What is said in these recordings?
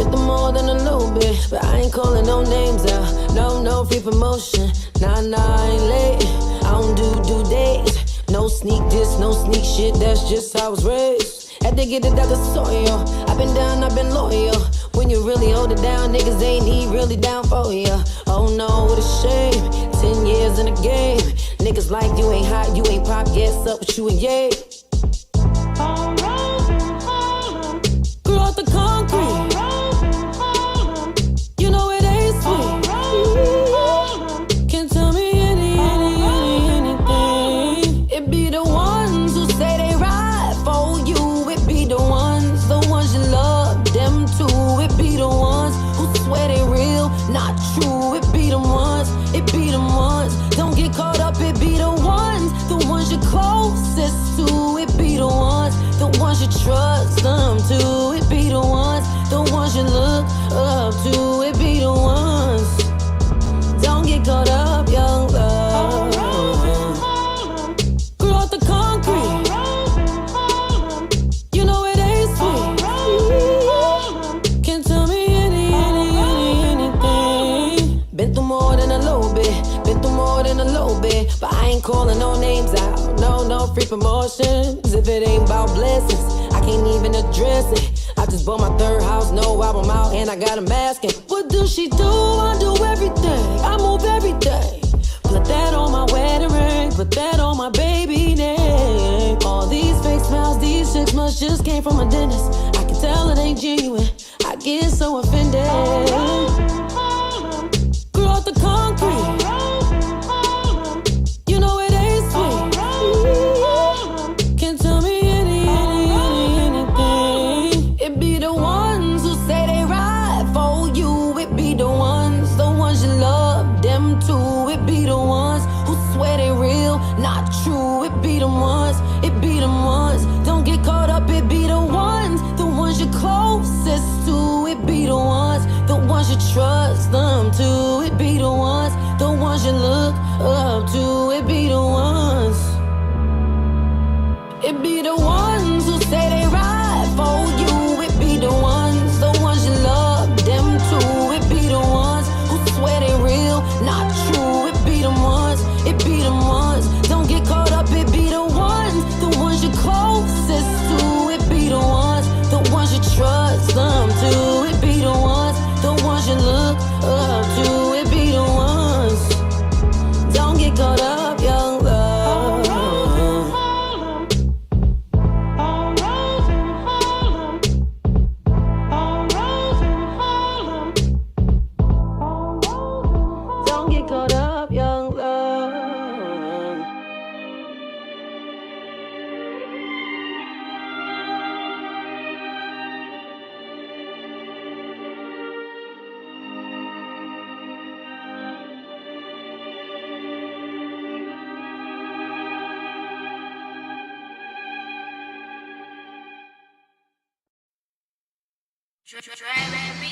Been through more than a little bit, but I ain't calling no names out. No free promotion. Nah, I ain't late. I don't do due dates. No sneak this, no sneak shit, that's just how I was raised. Had to get it out the soil. I've been down, I've been loyal. When you really hold it down, niggas ain't really down for ya. Oh no, what a shame. 10 years in the game. Niggas like you ain't hot, you ain't pop, yes, up with you and yay. Grew out the concrete. You know it ain't sweet. Can't tell me anything. It be the ones who say they ride for you. It be the ones you love, them too. It be the ones who swear they real, not true. It be the ones, don't get caught up. It be the ones you're closest to. It be the ones you trust them to. It be the ones you look up to. It be the ones, don't get caught up, young love. Grew out the concrete. You know it ain't sweet. Can't tell me anything. Been through more than a little bit. But I ain't calling no names out. No free promotions. If it ain't about blessings, I can't even address it. I just bought my third house, no album out, and I got 'em asking, what does she do? I do everything, I move every day. Put that on my wedding ring, put that on my baby name. All these fake smiles, these 6 months just came from a dentist. I can tell it ain't genuine, I get so offended. Grew out the concrete. You know it ain't sweet. Can't tell me anything. It be the ones who say they ride for you. It be the ones you love, them too. It be the ones who swear they real, not true. It be the ones, don't get caught up. It be the ones you're closest to. It be the ones you trust them to. It be the ones you look up to. It be the ones. It be the ones who say they ride for you. It be the ones you love, them too. It be the ones who swear they real, not true. It be the ones, don't get caught up. It be the ones you're closest to. It be the ones you trust them to. It be the ones you look up to. It be the ones, don't get caught up, young love. Don't get caught up, young love. Baby.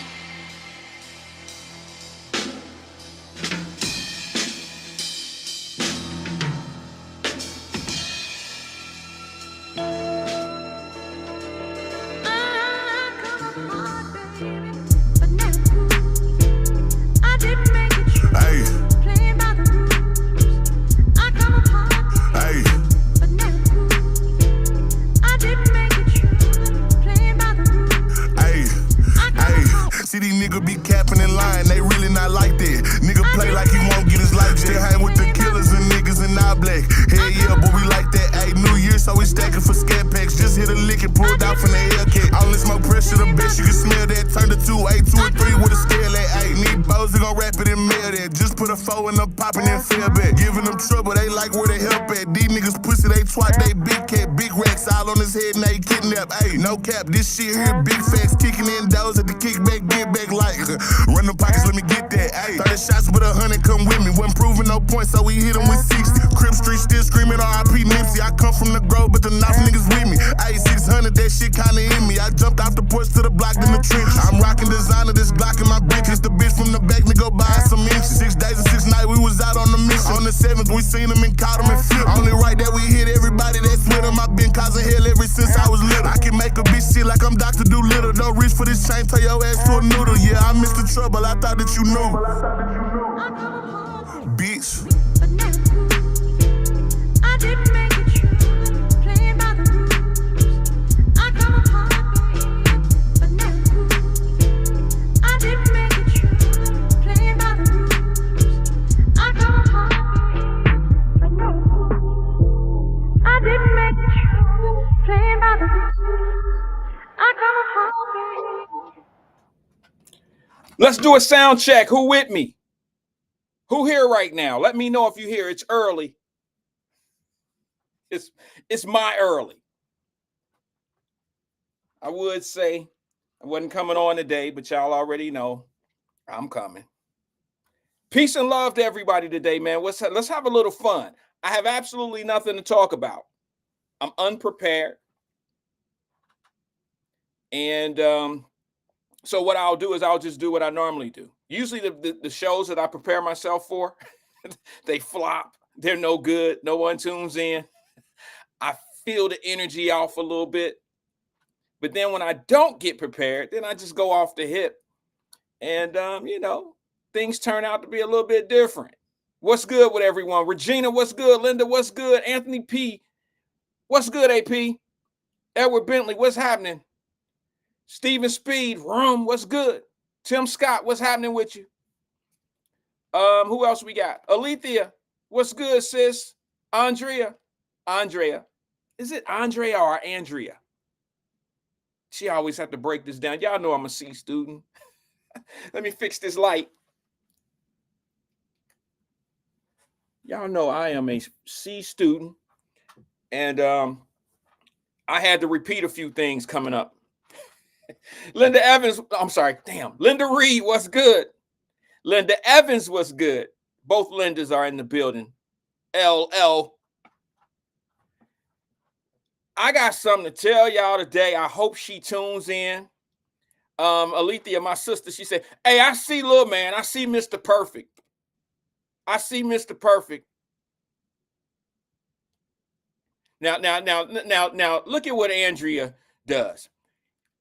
See these niggas be capping and lying, they really not like that. Nigga play like he won't get his life. Still hang with the killers and niggas in all black. Hell yeah, boy, we like that. Ayy, New Year, so we stacking for scat packs. Just hit a lick and pulled out from the Hellcat. Only smoke pressure, the best you can smell that. Turn the 2, 8, 2 or 3 with a scale at. Ayy, need bows, they gon' wrap it and mail that. Just put a 4 in the poppin' and fell back. Giving them trouble, they like where they help at. These niggas pussy, they twat, they big cat. Big racks all on his head and they kidnap. Ayy, no cap, this shit here, big facts. Kicking in doors at the kickback, get back like. Run them pockets, let me get that. Ayy, 30 shots with 100, come with me. Wasn't proving no points, so we hit him with 60. Crib Street still screaming R.I.P. Nipsey. I come from the Grove, but the knife niggas with me. Ayy, 600, that shit kinda in me. I jumped off the porch to the block in the trenches. I'm rocking designer, this Glock in my bitches. The bitch from the back, me go buy some inches. 6 days and 6 nights, we was out on the mission. On the 7th, we seen him and caught him and flipped. Only right that we hit everybody that's with him. I been causing hell ever since I was little. I can make a bitch shit like I'm Dr. Doolittle. Don't reach for this chain, tell your ass to a trouble, I thought that you knew. Bitch. I didn't make it true, playing by the rules. I come up hard, but never. I didn't make it true, playing by the rules. I come up hard, but never. I didn't make it true, playing by the rules. I come up hard. Let's do a sound check. Who with me? Who here right now? Let me know if you here. It's early. It's my early. I would say I wasn't coming on today, but y'all already know I'm coming. Peace and love to everybody today, man. Let's have a little fun. I have absolutely nothing to talk about. I'm unprepared. And so what I'll do is I'll just do what I normally do. Usually the shows that I prepare myself for, they flop. They're no good. No one tunes in. I feel the energy off a little bit. But then when I don't get prepared, then I just go off the hip. And, things turn out to be a little bit different. What's good with everyone? Regina, what's good? Linda, what's good? Anthony P, what's good, AP? Edward Bentley, what's happening? Stephen Speed, Rum, what's good? Tim Scott, what's happening with you? Who else we got? Alethea, what's good, sis? Andrea. Is it Andrea or Andrea? She always have to break this down. Y'all know I'm a C student. Let me fix this light. Y'all know I am a C student. And I had to repeat a few things coming up. Linda Evans, I'm sorry, damn. Linda Reed, what's good? Linda Evans, what's good? Both Lindas are in the building. LL. I got something to tell y'all today. I hope she tunes in. Alethea, my sister, she said, hey, I see little man. I see Mr. Perfect. I see Mr. Perfect. Now, look at what Andrea does.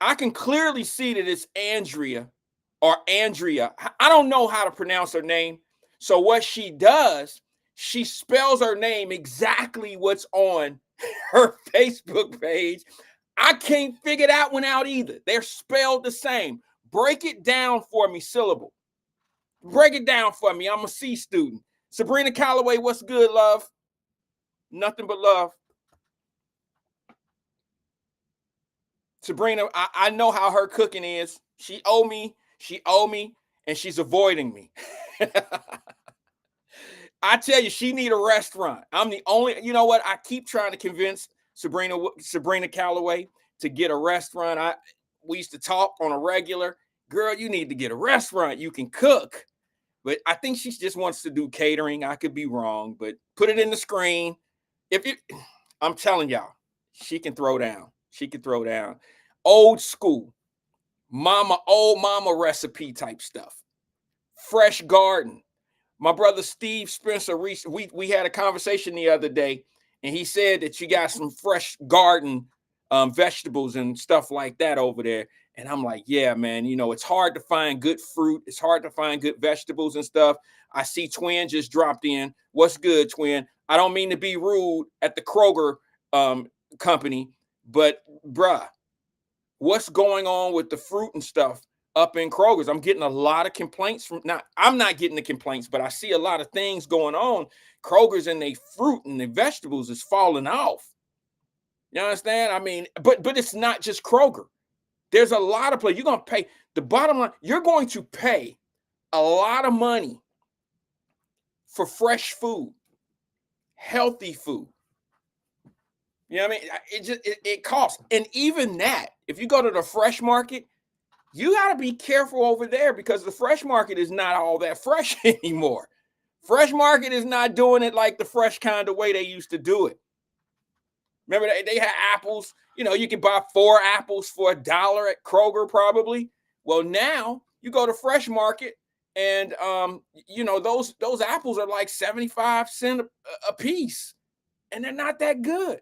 I can clearly see that it's Andrea or Andrea. I don't know how to pronounce her name. So what she does, she spells her name exactly what's on her Facebook page. I can't figure that one out either. They're spelled the same. Break it down for me, syllable. Break it down for me. I'm a C student. Sabrina Calloway, what's good, love? Nothing but love. Sabrina, I know how her cooking is. She owe me, and she's avoiding me. I tell you, she need a restaurant. I'm the only, you know what? I keep trying to convince Sabrina Calloway to get a restaurant. We used to talk on a regular. Girl, you need to get a restaurant. You can cook. But I think she just wants to do catering. I could be wrong, but put it in the screen. I'm telling y'all, she can throw down. She can throw down. Old school, old mama recipe type stuff. Fresh garden. My brother Steve Spencer, we had a conversation the other day, and he said that you got some fresh garden vegetables and stuff like that over there. And I'm like, yeah, man, it's hard to find good fruit. It's hard to find good vegetables and stuff. I see Twin just dropped in. What's good, Twin? I don't mean to be rude at the Kroger company, but bruh, what's going on with the fruit and stuff up in Kroger's? I'm getting a lot of complaints I'm not getting the complaints, but I see a lot of things going on. Kroger's and their fruit and the vegetables is falling off. You understand? I mean, but it's not just Kroger. There's a lot of places. You're going to pay, the bottom line, you're going to pay a lot of money for fresh food, healthy food. You know what I mean? It costs. And even that, if you go to the fresh market, you got to be careful over there because the fresh market is not all that fresh anymore. Fresh market is not doing it like the fresh kind of way they used to do it. Remember, they had apples. You can buy 4 apples for $1 at Kroger probably. Well, now you go to fresh market and, those apples are like 75 cents a piece. And they're not that good.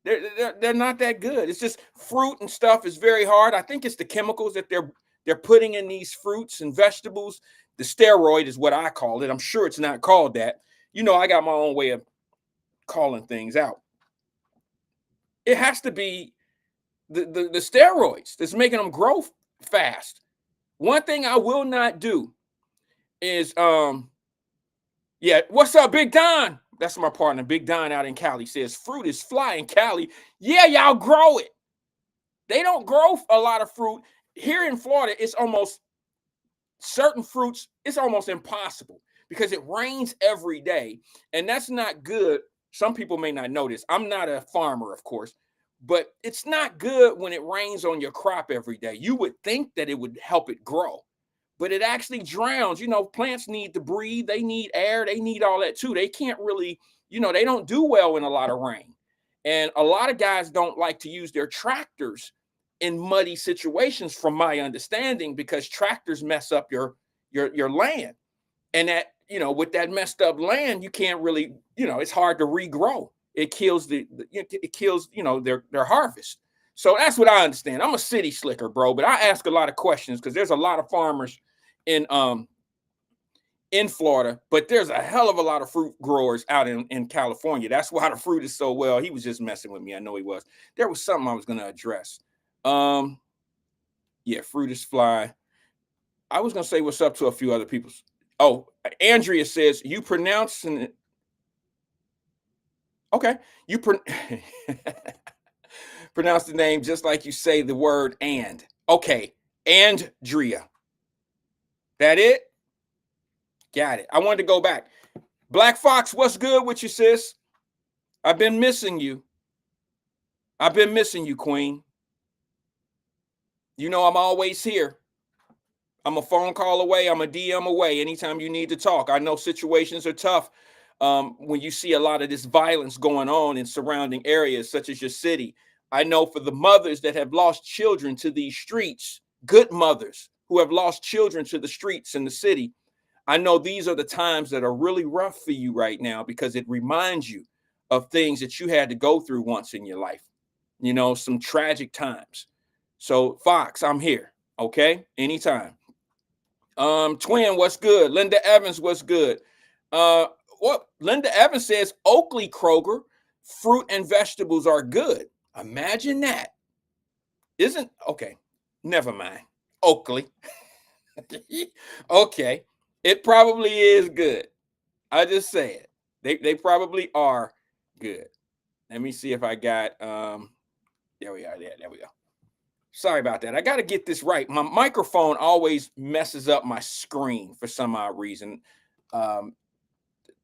They're not that good. It's just fruit and stuff is very hard. I think it's the chemicals that they're they're putting in these fruits and vegetables. The steroid is what I call it. I'm sure it's not called that. You know, I got my own way of calling things out. It has to be the steroids that's making them grow fast. One thing I will not do is yeah, what's up, Big Don? That's my partner, Big Don out in Cali, says fruit is fly in Cali. Yeah, y'all grow it. They don't grow a lot of fruit. Here in Florida, it's almost certain fruits, it's almost impossible because it rains every day. And that's not good. Some people may not know this. I'm not a farmer, of course, but it's not good when it rains on your crop every day. You would think that it would help it grow, but it actually drowns. You know, plants need to breathe. They need air. They need all that too. They can't really, you know, they don't do well in a lot of rain. And a lot of guys don't like to use their tractors in muddy situations, from my understanding, because tractors mess up your land. And that, you know, with that messed up land, you can't really, you know, it's hard to regrow. It kills it kills, you know, their harvest. So that's what I understand. I'm a city slicker, bro, but I ask a lot of questions because there's a lot of farmers in Florida, but there's a hell of a lot of fruit growers out in California. That's why the fruit is so well. He was just messing with me. I know he was. There was something I was going to address. Yeah, fruit is fly. I was going to say what's up to a few other people. Oh, Andrea says you pronouncing it. Okay. You pronounce the name just like you say the word and. Okay. Andrea. That it? Got it. I wanted to go back. Black Fox, what's good with you, sis? I've been missing you. I've been missing you, Queen. You know I'm always here. I'm a phone call away. I'm a DM away anytime you need to talk. I know situations are tough when you see a lot of this violence going on in surrounding areas such as your city. I know for the mothers that have lost children to these streets, good mothers who have lost children to the streets in the city, I know these are the times that are really rough for you right now because it reminds you of things that you had to go through once in your life, you know, some tragic times. So, Fox, I'm here, okay? Anytime. Twin, what's good? Linda Evans, what's good? What Linda Evans says, Oakley Kroger, fruit and vegetables are good. Imagine that. Isn't, okay, never mind. Oakley. Okay, it probably is good. I just say it. They probably are good. Let me see if I got, there we are, there we go. Sorry about that. I got to get this right. My microphone always messes up my screen for some odd reason.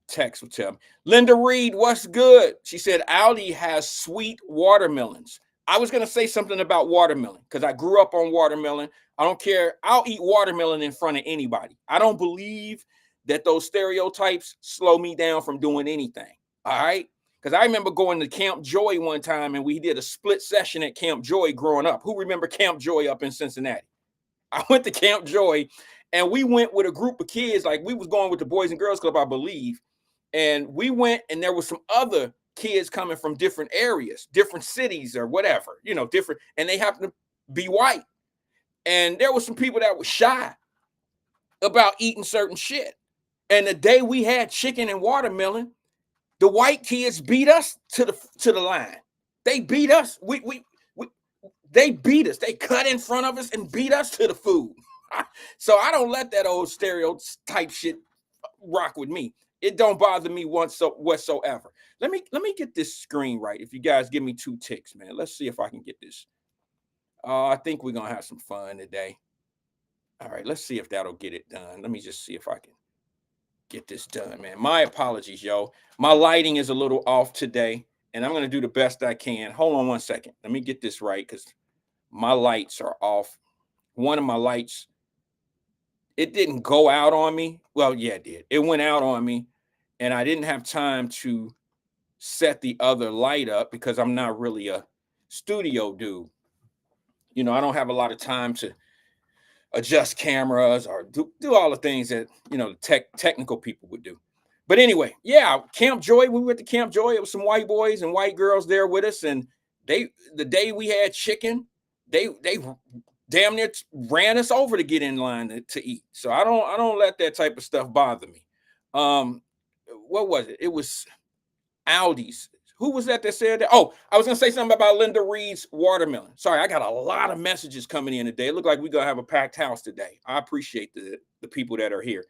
Text will tell me. Linda Reed, what's good? She said, Aldi has sweet watermelons. I was going to say something about watermelon because I grew up on watermelon. I don't care. I'll eat watermelon in front of anybody. I don't believe that those stereotypes slow me down from doing anything. All right. Because I remember going to Camp Joy one time and we did a split session at Camp Joy growing up. Who remember Camp Joy up in Cincinnati? I went to Camp Joy and we went with a group of kids. Like we was going with the Boys and Girls Club, I believe. And we went and there was some other kids coming from different areas, different cities or whatever, you know, different. And they happened to be white. And there were some people that were shy about eating certain shit. And the day we had chicken and watermelon, the white kids beat us to the line. They beat us. They beat us. They cut in front of us and beat us to the food. So I don't let that old stereotype shit rock with me. It don't bother me whatsoever. Let me get this screen right. If you guys give me 2 ticks, man. Let's see if I can get this. I think we're gonna have some fun today. All right, let's see if that'll get it done. Let me just see if I can get this done, man. My apologies, yo. My lighting is a little off today, and I'm going to do the best I can. Hold on one second. Let me get this right because my lights are off. One of my lights, it didn't go out on me. Well, yeah, it did. It went out on me, and I didn't have time to set the other light up because I'm not really a studio dude. You know, I don't have a lot of time to adjust cameras or do all the things that, you know, the technical people would do. But anyway, yeah, Camp Joy, we went to Camp Joy. It was some white boys and white girls there with us. And the day we had chicken, they damn near ran us over to get in line to eat. So I don't let that type of stuff bother me. What was it? It was Aldi's. Who was that said that? Oh, I was gonna say something about Linda Reed's watermelon. Sorry, I got a lot of messages coming in today. It looked like we're gonna have a packed house today. I appreciate the people that are here.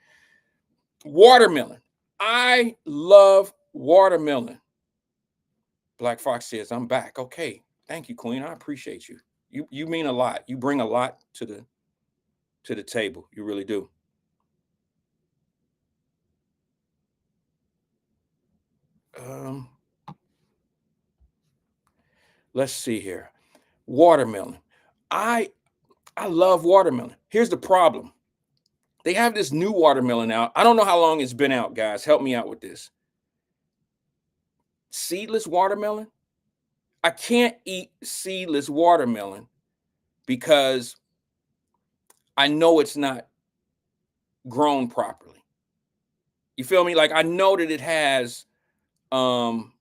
Watermelon. I love watermelon. Black Fox says, I'm back. Okay. Thank you, Queen. I appreciate you. You mean a lot. You bring a lot to the table. You really do. Let's see here. Watermelon. I love watermelon. Here's the problem. They have this new watermelon out. I don't know how long it's been out, guys. Help me out with this. Seedless watermelon. I can't eat seedless watermelon because I know it's not grown properly. You feel me? Like I know that it has some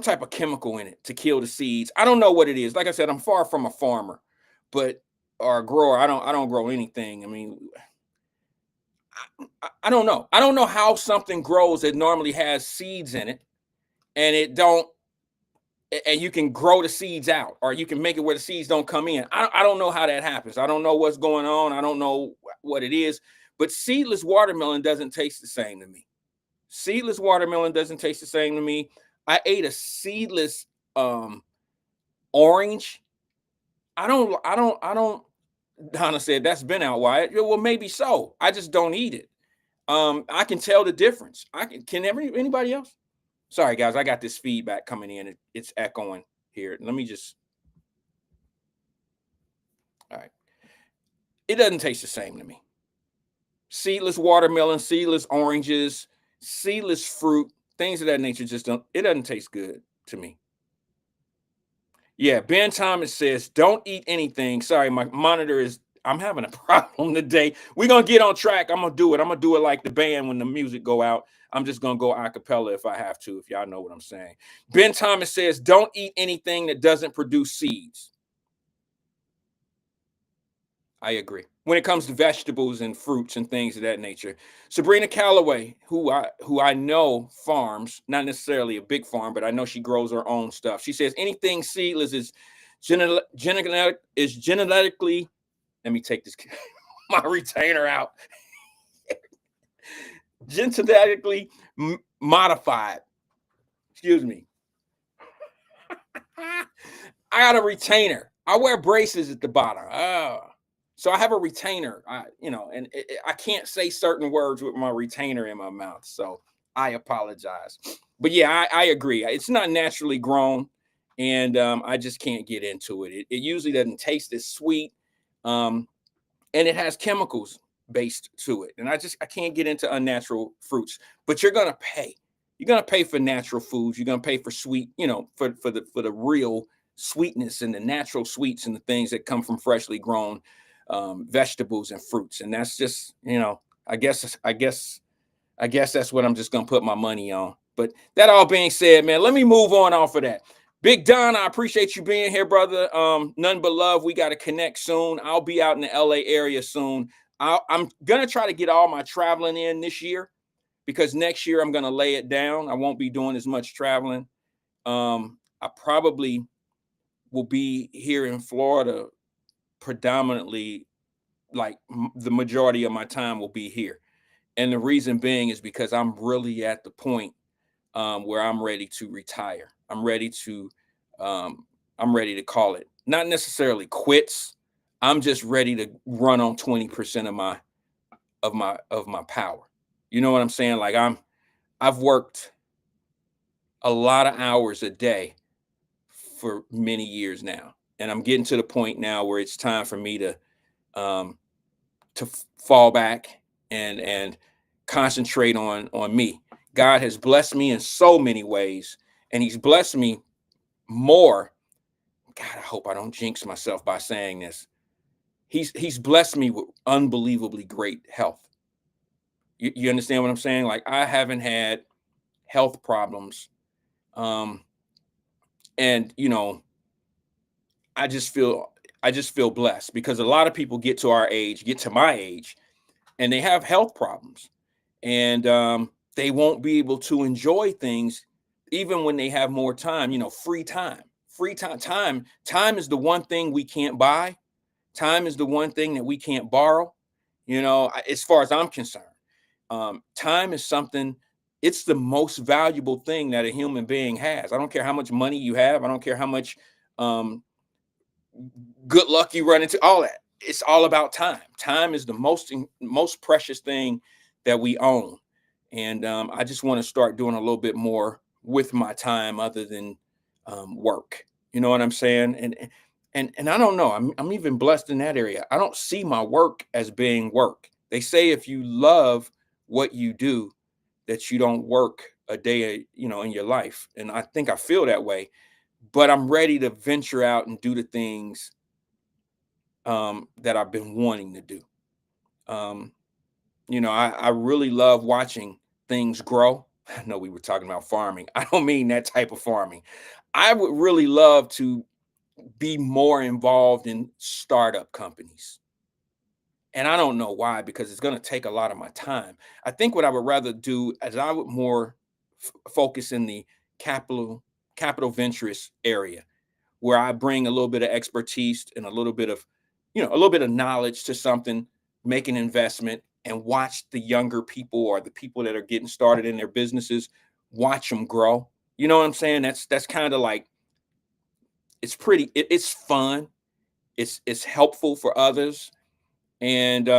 type of chemical in it to kill the seeds. I don't know what it is. Like I said, I'm far from a farmer, or a grower. I don't grow anything. I mean, I don't know. I don't know how something grows that normally has seeds in it, and you can grow the seeds out, or you can make it where the seeds don't come in. I don't know how that happens. I don't know what's going on. I don't know what it is, but seedless watermelon doesn't taste the same to me. Seedless watermelon doesn't taste the same to me. I ate a seedless orange. I don't. Donna said that's been out, Wyatt. Well, maybe so. I just don't eat it. I can tell the difference. Anybody else? Sorry, guys, I got this feedback coming in. It's echoing here. Let me just. All right. It doesn't taste the same to me. Seedless watermelon, seedless oranges, seedless fruit, things of that nature it doesn't taste good to me. Yeah, Ben Thomas says, don't eat anything. Sorry, my monitor I'm having a problem today. We're going to get on track. I'm going to do it. I'm going to do it like the band when the music go out. I'm just going to go a cappella if I have to, if y'all know what I'm saying. Ben Thomas says, don't eat anything that doesn't produce seeds. I agree. When it comes to vegetables and fruits and things of that nature. Sabrina Calloway, who I know farms, not necessarily a big farm, but I know she grows her own stuff. She says anything seedless is genetically, let me take this my retainer out. Genetically modified. Excuse me. I got a retainer. I wear braces at the bottom. So I have a retainer, and I can't say certain words with my retainer in my mouth. So I apologize. But yeah, I agree. It's not naturally grown, and I just can't get into it. It usually doesn't taste as sweet, and it has chemicals based to it. And I can't get into unnatural fruits. But you're gonna pay. You're gonna pay for natural foods. You're gonna pay for sweet, for the real sweetness and the natural sweets and the things that come from freshly grown vegetables and fruits. And that's just, I guess that's what I'm just gonna put my money on. But that all being said, man, let me move on off of that. Big Don, I appreciate you being here, brother. None but love. We got to connect soon. I'll be out in the LA area soon. I'm gonna try to get all my traveling in this year, because next year I'm gonna lay it down. I won't be doing as much traveling. I probably will be here in Florida predominantly, like the majority of my time will be here. And the reason being is because I'm really at the point where I'm ready to retire. I'm ready to call it, not necessarily quits. I'm just ready to run on 20% of my power. You know what I'm saying? Like I've worked a lot of hours a day for many years now. And I'm getting to the point now where it's time for me to fall back and concentrate on me. God has blessed me in so many ways, and he's blessed me more. God, I hope I don't jinx myself by saying this. He's blessed me with unbelievably great health. You understand what I'm saying? Like I haven't had health problems And, I just feel blessed because a lot of people get to my age, and they have health problems, and they won't be able to enjoy things even when they have more time. Free time. Time is the one thing we can't buy. Time is the one thing that we can't borrow. As far as I'm concerned, time is something. It's the most valuable thing that a human being has. I don't care how much money you have. I don't care how much good luck you run into. All that. It's all about time. Time is the most precious thing that we own. And I just want to start doing a little bit more with my time other than work. You know what I'm saying? And I don't know. I'm even blessed in that area. I don't see my work as being work. They say if you love what you do, that you don't work a day, in your life. And I think I feel that way. But I'm ready to venture out and do the things that I've been wanting to do. I really love watching things grow. I know we were talking about farming. I don't mean that type of farming. I would really love to be more involved in startup companies. And I don't know why, because it's going to take a lot of my time. I think what I would rather do is I would more focus in the capital ventures area, where I bring a little bit of expertise and a little bit of knowledge to something, make an investment, and watch the younger people or the people that are getting started in their businesses, watch them grow. You know what I'm saying? That's kind of like, it's it's fun. It's helpful for others. And,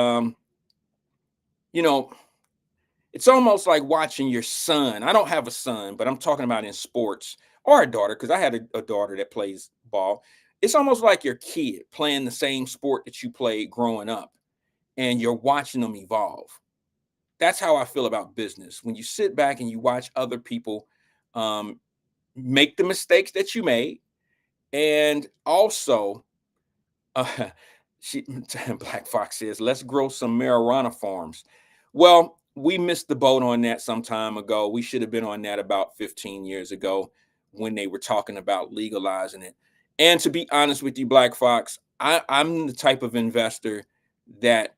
it's almost like watching your son. I don't have a son, but I'm talking about in sports, or a daughter, because I had a daughter that plays ball. It's almost like your kid playing the same sport that you played growing up, and you're watching them evolve. That's how I feel about business. When you sit back and you watch other people make the mistakes that you made, and also, Black Fox says, let's grow some marijuana farms. Well, we missed the boat on that some time ago. We should have been on that about 15 years ago when they were talking about legalizing it. And to be honest with you, Black Fox, I'm the type of investor that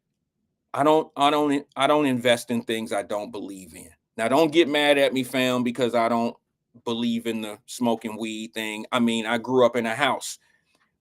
I don't invest in things I don't believe in. Now, don't get mad at me, fam, because I don't believe in the smoking weed thing. I mean, I grew up in a house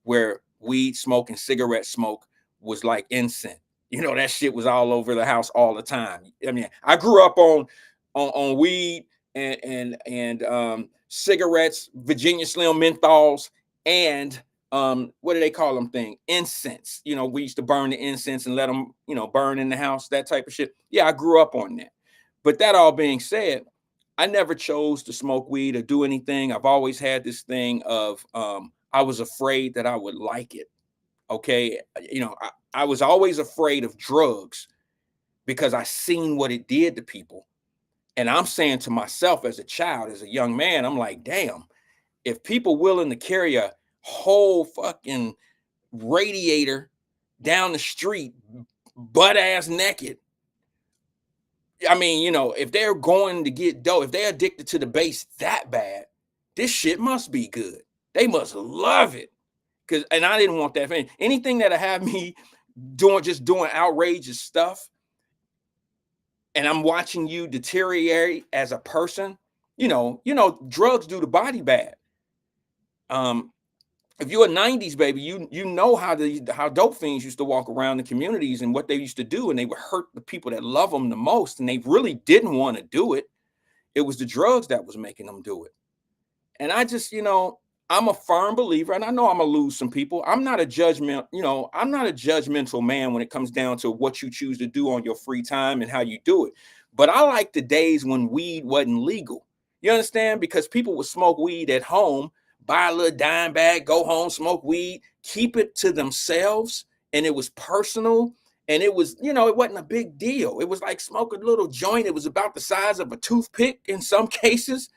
where weed smoke and cigarette smoke was like incense. That shit was all over the house all the time. I mean, I grew up on weed and cigarettes, Virginia Slim menthols, and what do they call them thing? Incense. We used to burn the incense and let them, burn in the house, that type of shit. Yeah, I grew up on that. But that all being said, I never chose to smoke weed or do anything. I've always had this thing of I was afraid that I would like it. Okay. I was always afraid of drugs because I seen what it did to people. And I'm saying to myself as a child, as a young man, I'm like, damn, if people willing to carry a whole fucking radiator down the street, butt ass naked. I mean, if they're going to get dope, if they're addicted to the base that bad, this shit must be good. They must love it. And I didn't want that. Anything that'll have me doing outrageous stuff, and I'm watching you deteriorate as a person, drugs do the body bad. If you're a 90s baby, you know how dope fiends used to walk around the communities and what they used to do, and they would hurt the people that love them the most, and they really didn't want to do it. It was the drugs that was making them do it. And I just, I'm a firm believer, and I know I'm gonna lose some people. I'm not a judgmental man when it comes down to what you choose to do on your free time and how you do it. But I like the days when weed wasn't legal. You understand? Because people would smoke weed at home, buy a little dime bag, go home, smoke weed, keep it to themselves, and it was personal. And it was, it wasn't a big deal. It was like smoking a little joint. It was about the size of a toothpick in some cases.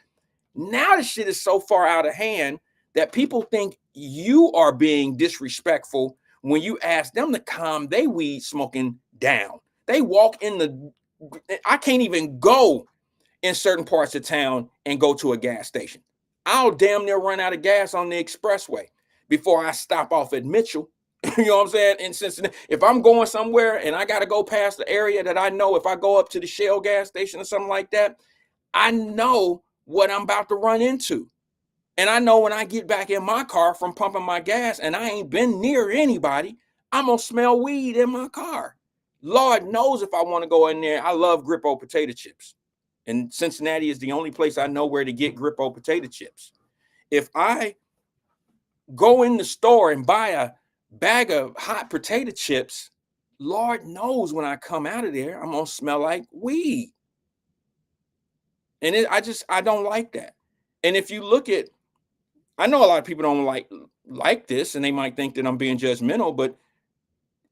Now the shit is so far out of hand that people think you are being disrespectful when you ask them to calm they weed smoking down. They walk I can't even go in certain parts of town and go to a gas station. I'll damn near run out of gas on the expressway before I stop off at Mitchell. You know what I'm saying? In Cincinnati, if I'm going somewhere and I got to go past the area that I know, if I go up to the Shell gas station or something like that, I know what I'm about to run into. And I know when I get back in my car from pumping my gas and I ain't been near anybody, I'm going to smell weed in my car. Lord knows if I want to go in there. I love Grippo potato chips. And Cincinnati is the only place I know where to get Grippo potato chips. If I go in the store and buy a bag of hot potato chips, Lord knows when I come out of there, I'm going to smell like weed. And I don't like that. And if you look at, I know a lot of people don't like this, and they might think that I'm being judgmental, but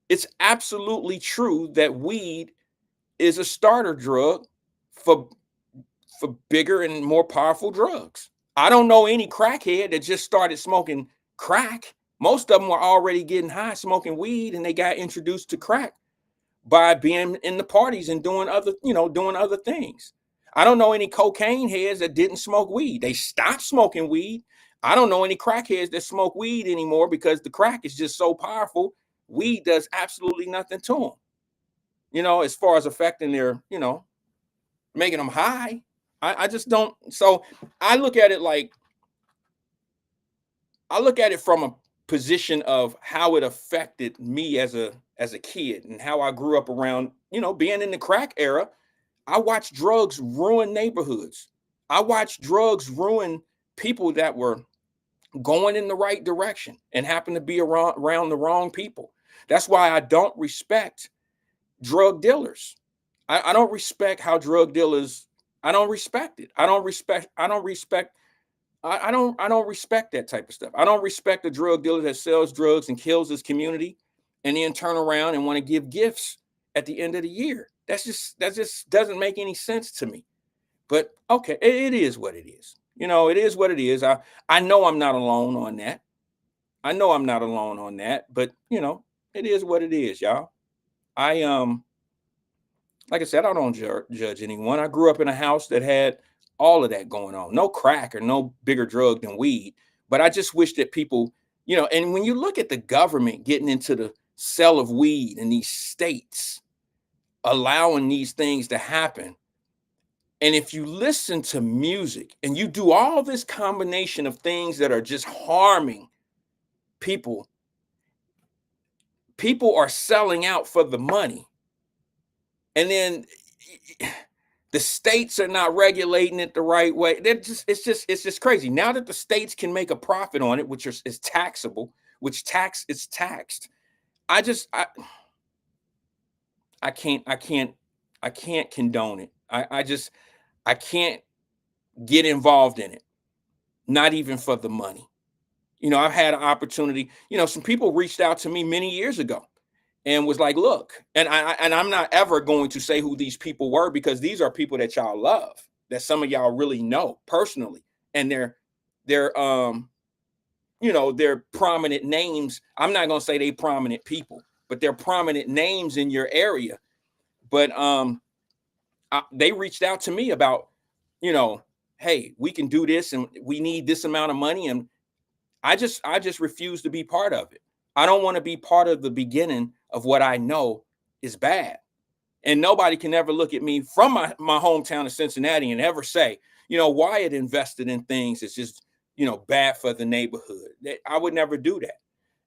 it's absolutely true that weed is a starter drug for bigger and more powerful drugs. I don't know any crackhead that just started smoking crack. Most of them were already getting high smoking weed, and they got introduced to crack by being in the parties and doing other things. I don't know any cocaine heads that didn't smoke weed. They stopped smoking weed. I don't know any crackheads that smoke weed anymore because the crack is just so powerful. Weed does absolutely nothing to them, as far as affecting their, making them high. I just don't. So I look at it from a position of how it affected me as a kid and how I grew up around, being in the crack era. I watched drugs ruin neighborhoods. I watched drugs ruin people that were going in the right direction and happen to be around the wrong people. That's why I don't respect drug dealers. I don't respect how drug dealers, I don't respect it. I don't respect that type of stuff. I don't respect a drug dealer that sells drugs and kills his community and then turn around and want to give gifts at the end of the year. That just doesn't make any sense to me. But okay, it is what it is. It is what it is. I know I'm not alone on that. But it is what it is, y'all. Like I said, I don't judge anyone. I grew up in a house that had all of that going on. No crack or no bigger drug than weed. But I just wish that people, and when you look at the government getting into the sale of weed in these states, allowing these things to happen, and if you listen to music and you do all this combination of things that are just harming people, people are selling out for the money. And then the states are not regulating it the right way. It's just crazy. Now that the states can make a profit on it, which is taxable, it's taxed. I can't condone it. I can't get involved in it. Not even for the money. I've had an opportunity, some people reached out to me many years ago and was like, look, and I'm not ever going to say who these people were, because these are people that y'all love, that some of y'all really know personally. And they're prominent names. I'm not going to say they prominent people, but they're prominent names in your area. But they reached out to me about, hey, we can do this and we need this amount of money. And I just refuse to be part of it. I don't want to be part of the beginning of what I know is bad. And nobody can ever look at me from my hometown of Cincinnati and ever say, Wyatt invested in things that's just, bad for the neighborhood. I would never do that.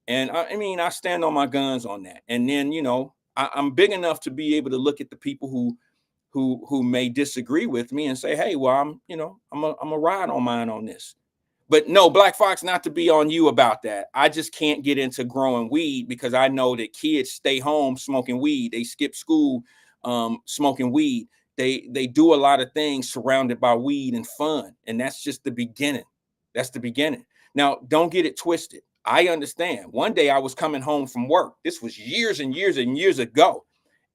And I stand on my guns on that. And then, I'm big enough to be able to look at the people who may disagree with me and say, hey, well, I'm a ride on mine on this. But no, Black Fox, not to be on you about that. I just can't get into growing weed because I know that kids stay home smoking weed. They skip school smoking weed. They do a lot of things surrounded by weed and fun. And that's just the beginning. That's the beginning. Now, don't get it twisted. I understand. One day I was coming home from work. This was years and years and years ago.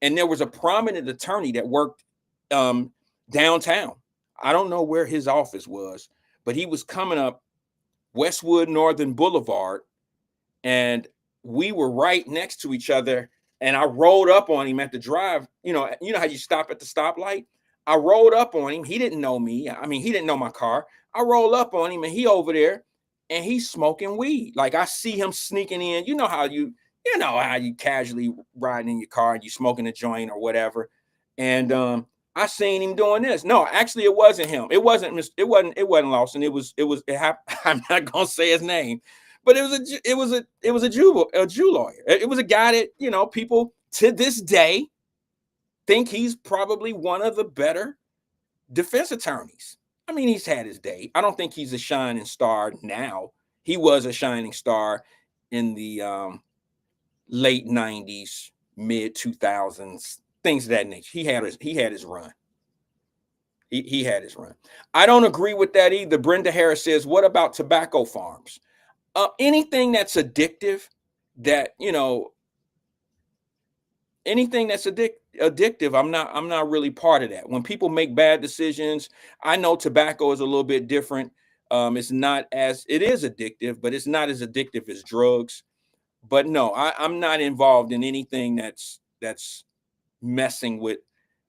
And there was a prominent attorney that worked downtown. I don't know where his office was, but he was coming up Westwood Northern Boulevard, and we were right next to each other. And I rolled up on him at the drive. You know how you stop at the stoplight? I rolled up on him. He didn't know me. I mean, he didn't know my car. I roll up on him and he over there and he's smoking weed. Like I see him sneaking in. You know how you casually riding in your car and you smoking a joint or whatever. And I seen him doing this. No, actually it wasn't him. It wasn't Lawson. I'm not gonna say his name, but it was a Jew lawyer. It was a guy that, you know, people to this day think he's probably one of the better defense attorneys. I mean, he's had his day. I don't think he's a shining star now. He was a shining star in the late 90s, mid 2000s, things of that nature. He had his run. He had his run. I don't agree with that either. Brenda Harris says, what about tobacco farms? Anything that's addictive, that, you know, anything that's addictive, I'm not really part of that. When people make bad decisions, I know tobacco is a little bit different. It is addictive, but it's not as addictive as drugs. But no, I'm not involved in anything that's messing with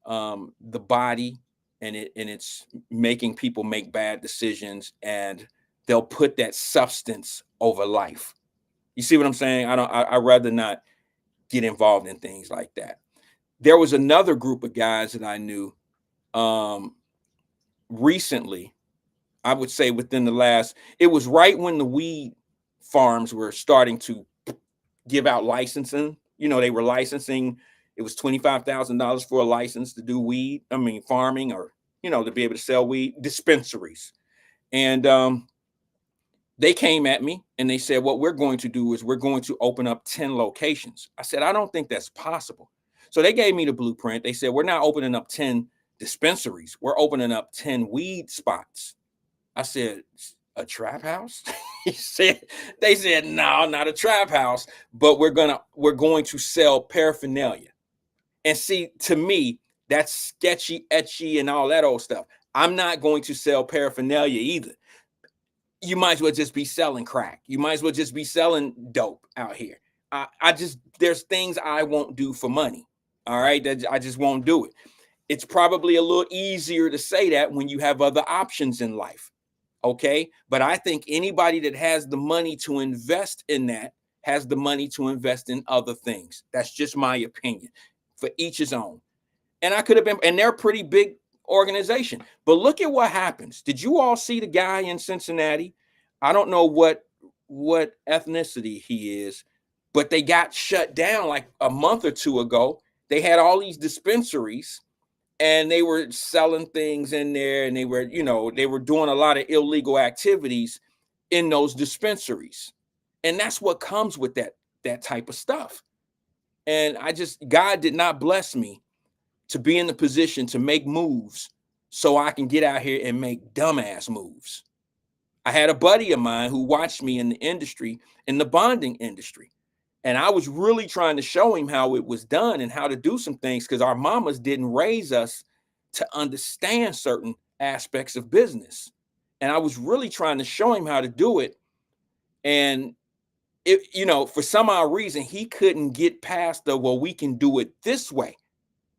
the body, and it's making people make bad decisions, and they'll put that substance over life. You see what I'm saying? I'd rather not get involved in things like that. There was another group of guys that I knew recently, I would say within it was right when the weed farms were starting to give out licensing. You know, they were licensing. It was $25,000 for a license to do farming, or, you know, to be able to sell weed, dispensaries. And they came at me and they said, what we're going to do is we're going to open up 10 locations. I said, I don't think that's possible. So they gave me the blueprint. They said, we're not opening up 10 dispensaries. We're opening up 10 weed spots. I said, a trap house? They said, no, not a trap house, but we're going to sell paraphernalia. And see, to me, that's sketchy, etchy, and all that old stuff. I'm not going to sell paraphernalia either. You might as well just be selling crack. You might as well just be selling dope out here. There's things I won't do for money. All right. I just won't do it. It's probably a little easier to say that when you have other options in life. Okay. But I think anybody that has the money to invest in that has the money to invest in other things. That's just my opinion. For each his own. And I could have been, and they're a pretty big organization. But look at what happens. Did you all see the guy in Cincinnati? I don't know what ethnicity he is, but they got shut down like a month or two ago. They had all these dispensaries and they were selling things in there, and they were doing a lot of illegal activities in those dispensaries. And that's what comes with that type of stuff. And God did not bless me to be in the position to make moves so I can get out here and make dumbass moves. I had a buddy of mine who watched me in the industry, in the bonding industry. And I was really trying to show him how it was done and how to do some things, because our mamas didn't raise us to understand certain aspects of business. And I was really trying to show him how to do it. And for some odd reason, he couldn't get past we can do it this way.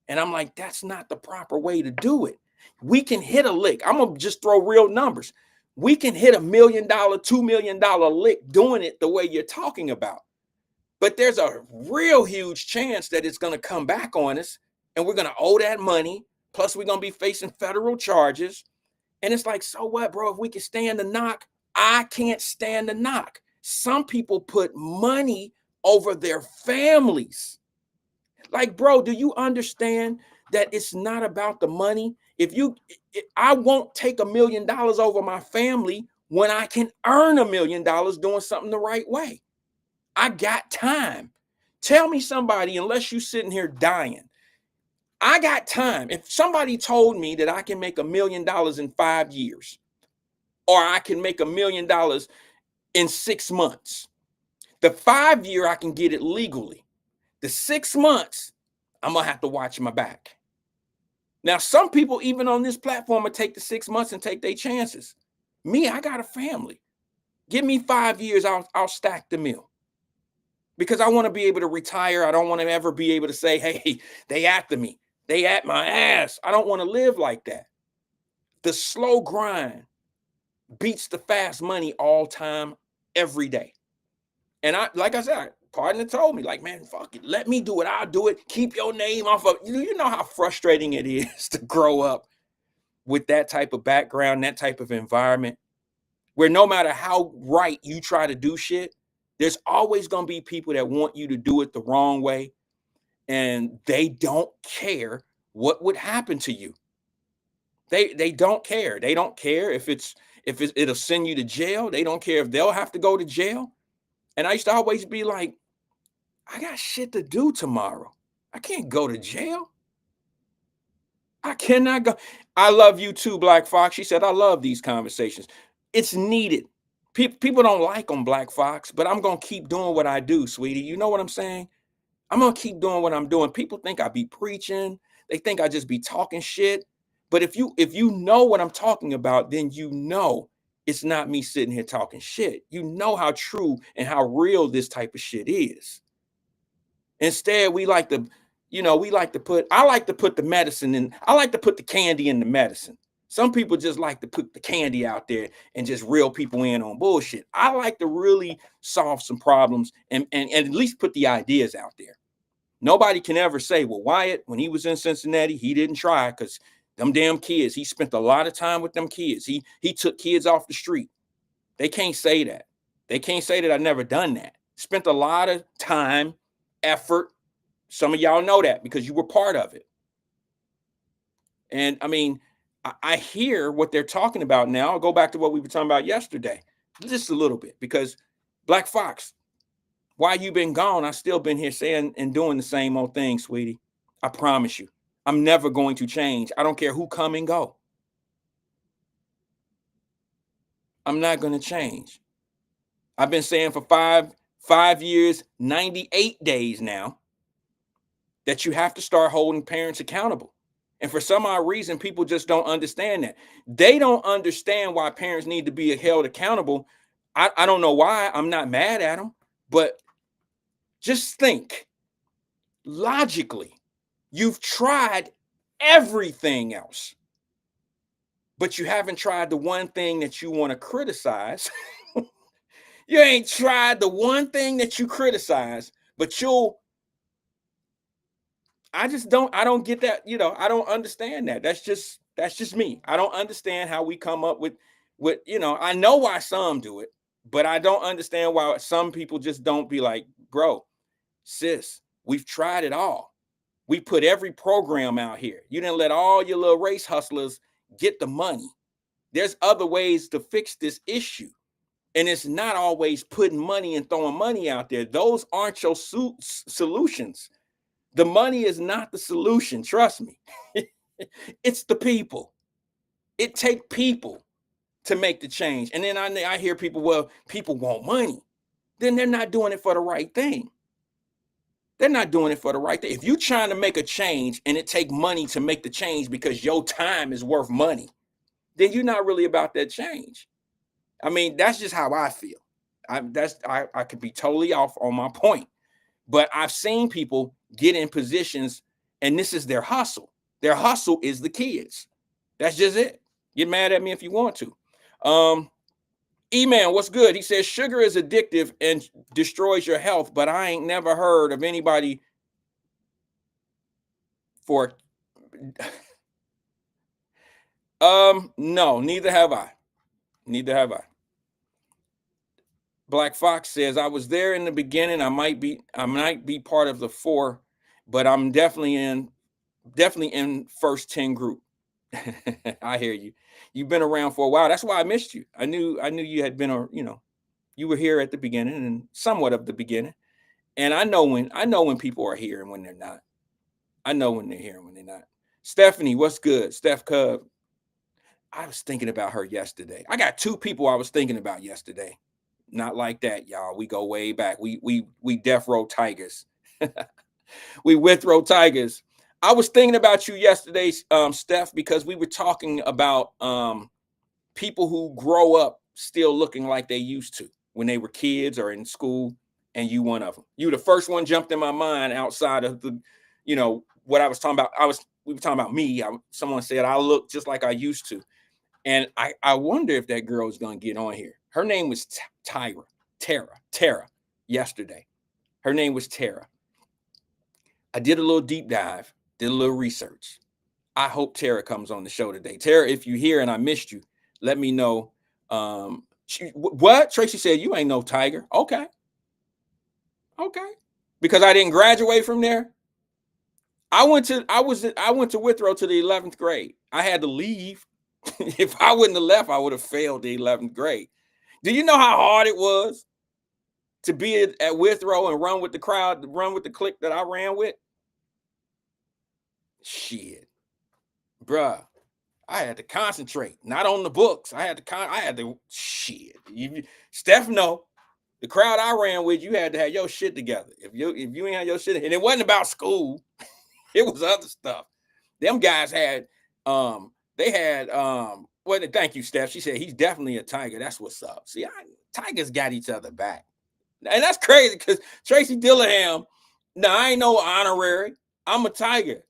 And I'm like, that's not the proper way to do it. We can hit a lick. I'm going to just throw real numbers. We can hit $1 million, $2 million lick doing it the way you're talking about. But there's a real huge chance that it's going to come back on us, and we're going to owe that money. Plus, we're going to be facing federal charges. And it's like, so what, bro? If we can stand the knock, I can't stand the knock. Some people put money over their families. Like, bro, do you understand that it's not about the money? I won't take $1 million over my family when I can earn $1 million doing something the right way. I got time. Tell me somebody, unless you're sitting here dying, I got time. If somebody told me that I can make $1 million in 5 years, or I can make $1 million in 6 months, the 5 year I can get it legally. The 6 months, I'm going to have to watch my back. Now, some people, even on this platform, will take the 6 months and take their chances. Me, I got a family. Give me 5 years, I'll stack the mill. Because I want to be able to retire. I don't want to ever be able to say, hey, they after me. They at my ass. I don't want to live like that. The slow grind beats the fast money all time, every day. And like I said, partner told me, like, man, fuck it. Let me do it. I'll do it. Keep your name off of, you know how frustrating it is to grow up with that type of background, that type of environment, where no matter how right you try to do shit, there's always going to be people that want you to do it the wrong way. And they don't care what would happen to you. They don't care. They don't care if it'll send you to jail. They don't care if they'll have to go to jail. And I used to always be like, I got shit to do tomorrow. I can't go to jail. I cannot go. I love you too, Black Fox. She said, I love these conversations. It's needed. People don't like them, Black Fox, but I'm going to keep doing what I do, sweetie. You know what I'm saying? I'm going to keep doing what I'm doing. People think I be preaching. They think I just be talking shit. But if you know what I'm talking about, then you know it's not me sitting here talking shit. You know how true and how real this type of shit is. Instead, I like to put the medicine in. I like to put the candy in the medicine. Some people just like to put the candy out there and just reel people in on bullshit. I like to really solve some problems and at least put the ideas out there. Nobody can ever say, well, Wyatt, when he was in Cincinnati, he didn't try because them damn kids, he spent a lot of time with them kids. He took kids off the street. They can't say that. They can't say that I've never done that. Spent a lot of time, effort. Some of y'all know that because you were part of it. And I mean, I hear what they're talking about now. I'll go back to what we were talking about yesterday, just a little bit, because Black Fox, while you've been gone, I've still been here saying and doing the same old thing, sweetie. I promise you, I'm never going to change. I don't care who come and go. I'm not going to change. I've been saying for five years, 98 days now, that you have to start holding parents accountable. And for some odd reason, people just don't understand that. They don't understand why parents need to be held accountable. I don't know why. I'm not mad at them, but just think logically. You've tried everything else, but you haven't tried the one thing that you want to criticize. You ain't tried the one thing that you criticize, but I don't get that, I don't understand that. That's just me. I don't understand how we come up with, I know why some do it, but I don't understand why some people just don't be like, bro, sis, we've tried it all. We put every program out here. You didn't let all your little race hustlers get the money. There's other ways to fix this issue. And it's not always putting money and throwing money out there. Those aren't your solutions. The money is not the solution. Trust me. It's the people. It takes people to make the change. And then I hear people, well, people want money. Then they're not doing it for the right thing. They're not doing it for the right thing. If you're trying to make a change and it take money to make the change because your time is worth money, then you're not really about that change. I mean, that's just how I feel. I could be totally off on my point, but I've seen people get in positions and this is their hustle. Their hustle is the kids. That's just it. Get mad at me if you want to. E-Man, what's good? He says sugar is addictive and destroys your health, but I ain't never heard of anybody for no, neither have I. Black Fox says I was there in the beginning. I might be part of the 4, but I'm definitely in first 10 group. I hear you. You've been around for a while. That's why I missed you. I knew you had been, you were here at the beginning and somewhat of the beginning. And I know when people are here and when they're not. I know when they're here and when they're not. Stephanie, what's good? Steph Cub. I was thinking about her yesterday. I got 2 people I was thinking about yesterday. Not like that, y'all. We go way back. We death row tigers. We with row tigers. I was thinking about you yesterday, Steph, because we were talking about people who grow up still looking like they used to when they were kids or in school, and you one of them. You the first one jumped in my mind outside of the, what I was talking about. we were talking about me. Someone said I look just like I used to. And I wonder if that girl is going to get on here. Her name was Tara, yesterday. Her name was Tara. I did a little deep dive, did a little research. I hope Tara comes on the show today. Tara, if you're here and I missed you, let me know. What? Tracy said, you ain't no tiger. Okay. Because I didn't graduate from there. I went to Withrow to the 11th grade. I had to leave. If I wouldn't have left, I would have failed the 11th grade. Do you know how hard it was to be at Withrow and run with the crowd, run with the clique that I ran with? Shit. Bruh. I had to concentrate, not on the books. I had to shit. Steph know. The crowd I ran with, you had to have your shit together. If you ain't have your shit, and it wasn't about school, it was other stuff. Them guys had thank you, Steph. She said he's definitely a tiger. That's what's up. See, tigers got each other back. And that's crazy because Tracy Dillingham, I ain't no honorary. I'm a tiger.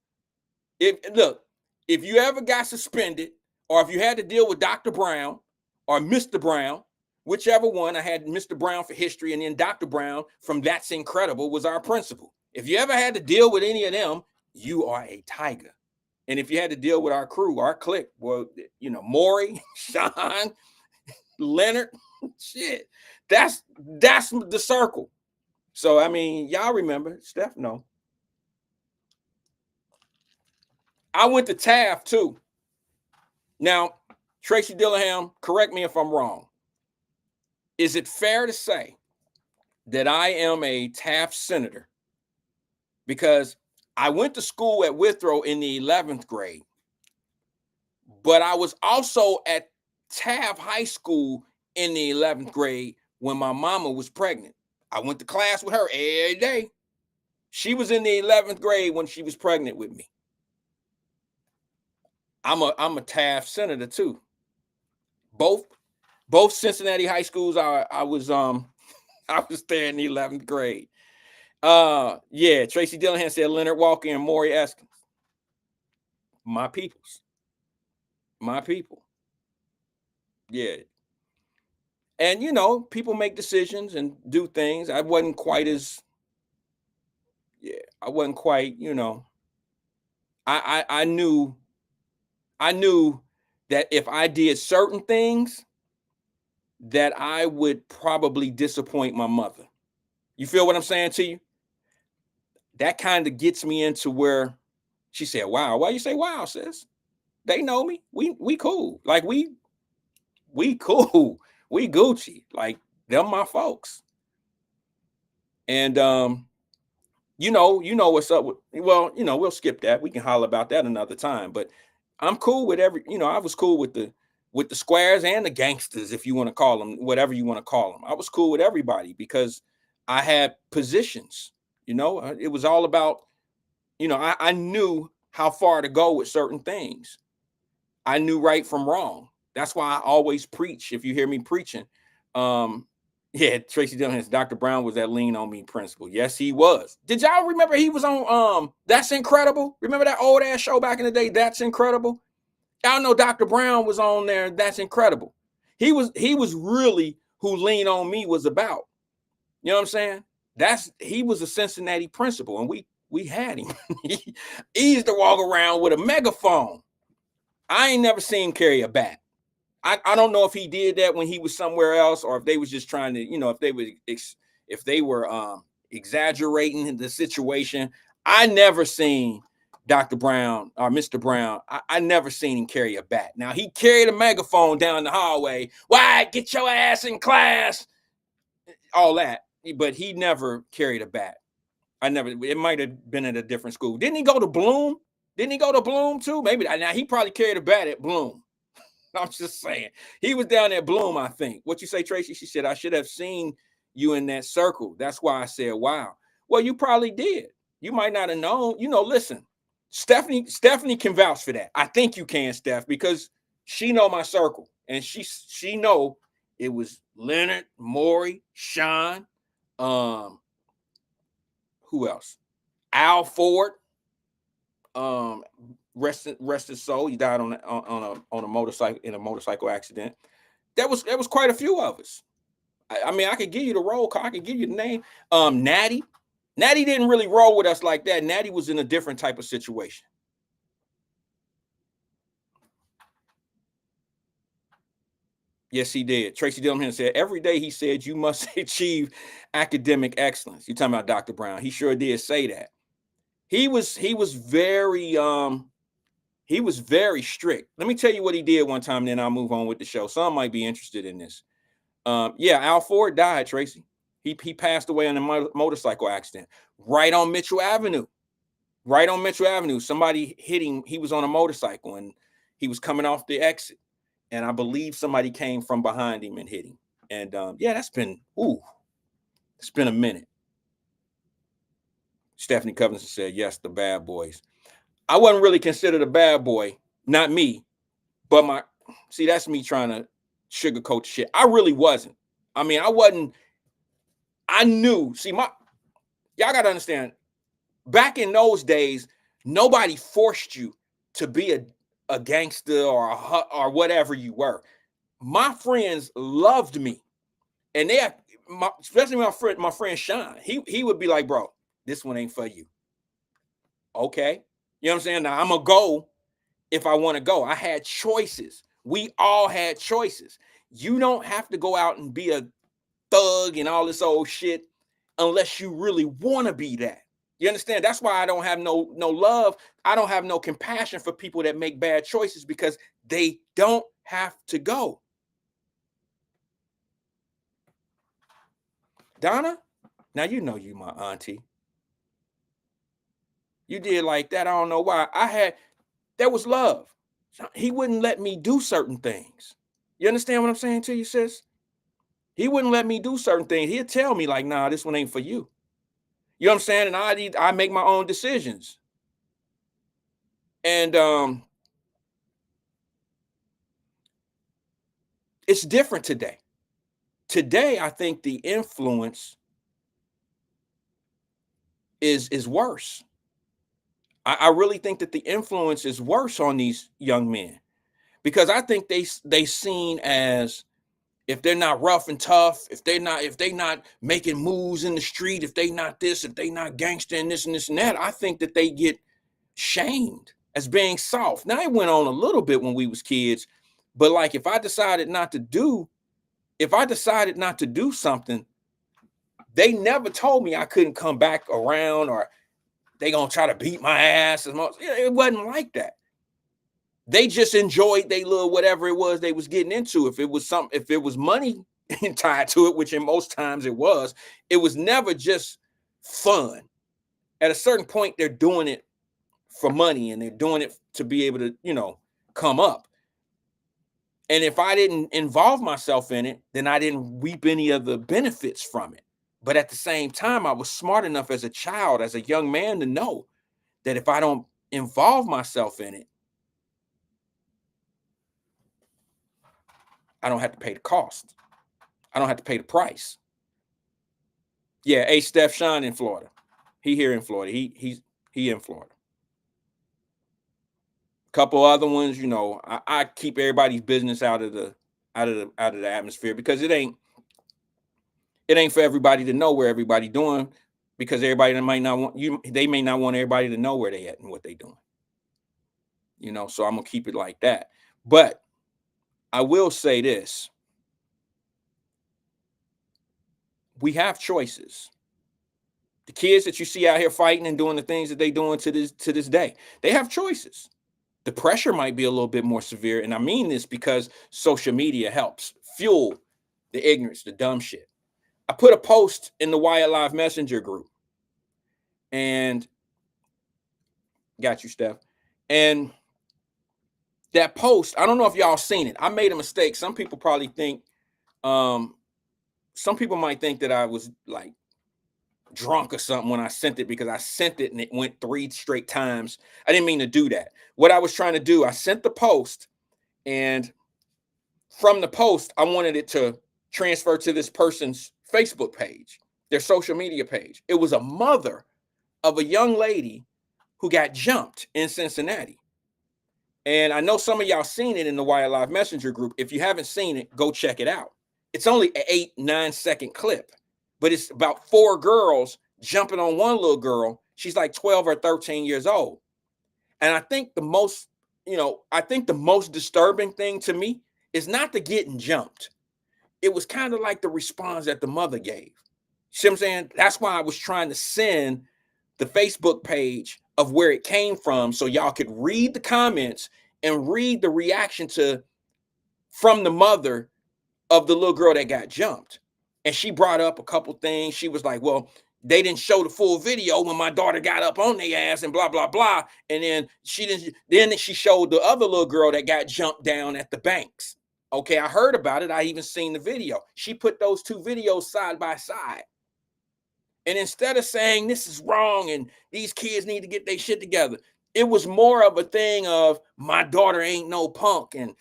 If you ever got suspended, or if you had to deal with Dr. Brown or Mr. Brown, whichever one, I had Mr. Brown for history, and then Dr. Brown from That's Incredible was our principal. If you ever had to deal with any of them, you are a tiger. And if you had to deal with our crew, our clique, well, Maury, Sean, Leonard, shit, that's the circle. So, I mean, y'all remember, Steph, no. I went to Taft too. Now, Tracy Dillingham, correct me if I'm wrong. Is it fair to say that I am a Taft senator? Because I went to school at Withrow in the 11th grade, but I was also at Taft High School in the 11th grade when my mama was pregnant. I went to class with her every day. She was in the 11th grade when she was pregnant with me. I'm a Taft senator too. Both Cincinnati high schools. I was there in the 11th grade. Yeah, Tracy Dillingham said Leonard Walker and Maury Eskins. My peoples. My people. Yeah. And people make decisions and do things. I wasn't quite, I knew that if I did certain things, that I would probably disappoint my mother. You feel what I'm saying to you? That kind of gets me into where she said, wow. Why you say wow, sis? They know me. We cool. Like we cool. We Gucci. Like them my folks. And you know what's up with, well, we'll skip that. We can holler about that another time. But I'm cool with I was cool with the squares and the gangsters, if you want to call them, whatever you want to call them. I was cool with everybody because I had positions. It was all about, I knew how far to go with certain things. I knew right from wrong. That's why I always preach. If you hear me preaching, yeah, Tracy Dillingham, Dr. Brown was that lean on me principal. Yes, he was. Did y'all remember he was on That's Incredible? Remember that old ass show back in the day, That's Incredible? Y'all know Dr. Brown was on there. That's Incredible. He was really who Lean on Me was about. You know what I'm saying? He was a Cincinnati principal, and we had him. He used to walk around with a megaphone. I ain't never seen him carry a bat. I don't know if he did that when he was somewhere else, or if they was just trying to, if they were exaggerating the situation. I never seen Dr. Brown or Mr. Brown. I never seen him carry a bat. Now he carried a megaphone down the hallway. Wyatt, get your ass in class. All that, but he never carried a bat. It might have been at a different school. Didn't he go to Bloom? Didn't he go to Bloom too? Maybe. Now he probably carried a bat at Bloom. I'm just saying. He was down at Bloom, I think. What you say, Tracy? She said, I should have seen you in that circle. That's why I said, wow. Well, you probably did. You might not have known. Listen, Stephanie can vouch for that. I think you can, Steph, because she know my circle. And she know it was Leonard, Maury, Sean, who else? Al Ford. rest his soul. He died on a motorcycle, in a motorcycle accident. There was quite a few of us. I mean, I could give you the roll call. I could give you the name. Natty didn't really roll with us like that. Natty was in a different type of situation. Yes, he did. Tracy Dillon said, every day he said, you must achieve academic excellence. You're talking about Dr. Brown. He sure did say that. He was very strict. Let me tell you what he did one time, then I'll move on with the show. Some might be interested in this. Yeah, Al Ford died, Tracy. He passed away in a motorcycle accident right on Mitchell Avenue. Right on Mitchell Avenue. Somebody hit him. He was on a motorcycle and he was coming off the exit. And I believe somebody came from behind him and hit him. And yeah, it's been a minute. Stephanie Covington said, yes, the bad boys. I wasn't really considered a bad boy, not me, but that's me trying to sugarcoat shit. I really wasn't. I mean, I knew, y'all got to understand, back in those days, nobody forced you to be a gangster or whatever you were. My friends loved me, and especially my friend Sean. He would be like, bro, this one ain't for you. Okay, you know what I'm saying? Now I'm gonna go if I want to go. I had choices. We all had choices. You don't have to go out and be a thug and all this old shit unless you really want to be that. You understand? That's why I don't have no love. I don't have no compassion for people that make bad choices, because they don't have to go. Donna, now you know you my auntie. You did like that. I don't know why. There was love. He wouldn't let me do certain things. You understand what I'm saying to you, sis? He wouldn't let me do certain things. He'd tell me like, nah, this one ain't for you. You know what I'm saying? And I make my own decisions. And it's different today. Today, I think the influence is worse. I really think that the influence is worse on these young men, because I think they seen as, if they're not rough and tough, if they not making moves in the street, if they not this, if they not gangster and this and this and that, I think that they get shamed as being soft. Now, it went on a little bit when we was kids, but like if I decided not to do something, they never told me I couldn't come back around or they gonna try to beat my ass. It wasn't like that. They just enjoyed they little whatever it was they was getting into. If it was money tied to it, which in most times it was never just fun. At a certain point, they're doing it for money and they're doing it to be able to, come up. And if I didn't involve myself in it, then I didn't reap any of the benefits from it. But at the same time, I was smart enough as a child, as a young man, to know that if I don't involve myself in it, I don't have to pay the cost. I don't have to pay the price. Yeah, hey, Steph Sean in Florida. He here in Florida. He in Florida. A couple other ones, I keep everybody's business out of the atmosphere, because it ain't for everybody to know where everybody doing, because everybody that might not want you, they may not want everybody to know where they at and what they doing. So I'm gonna keep it like that. But I will say this. We have choices. The kids that you see out here fighting and doing the things that they doing to this day, they have choices. The pressure might be a little bit more severe. And I mean this because social media helps fuel the ignorance, the dumb shit. I put a post in the Wyatt Live Messenger group, and got you, Steph. And that post, I don't know if y'all seen it. I made a mistake. Some people probably think, some people might think that I was like drunk or something when I sent it, because I sent it and it went 3 straight times. I didn't mean to do that. What I was trying to do, I sent the post, and from the post, I wanted it to transfer to this person's Facebook page, their social media page. It was a mother of a young lady who got jumped in Cincinnati. And I know some of y'all seen it in the Wyatt Live Messenger group. If you haven't seen it, go check it out. It's only an 8-9 second clip, but it's about 4 girls jumping on one little girl. She's like 12 or 13 years old. And I think the most disturbing thing to me is not the getting jumped. It was kind of like the response that the mother gave. See what I'm saying? That's why I was trying to send the Facebook page of where it came from so y'all could read the comments and read the reaction from the mother of the little girl that got jumped. And she brought up a couple things. She was like, well, they didn't show the full video when my daughter got up on their ass and blah, blah, blah. And then she showed the other little girl that got jumped down at the banks. Okay, I heard about it. I even seen the video. She put those 2 videos side by side. And instead of saying this is wrong and these kids need to get their shit together, it was more of a thing of my daughter ain't no punk and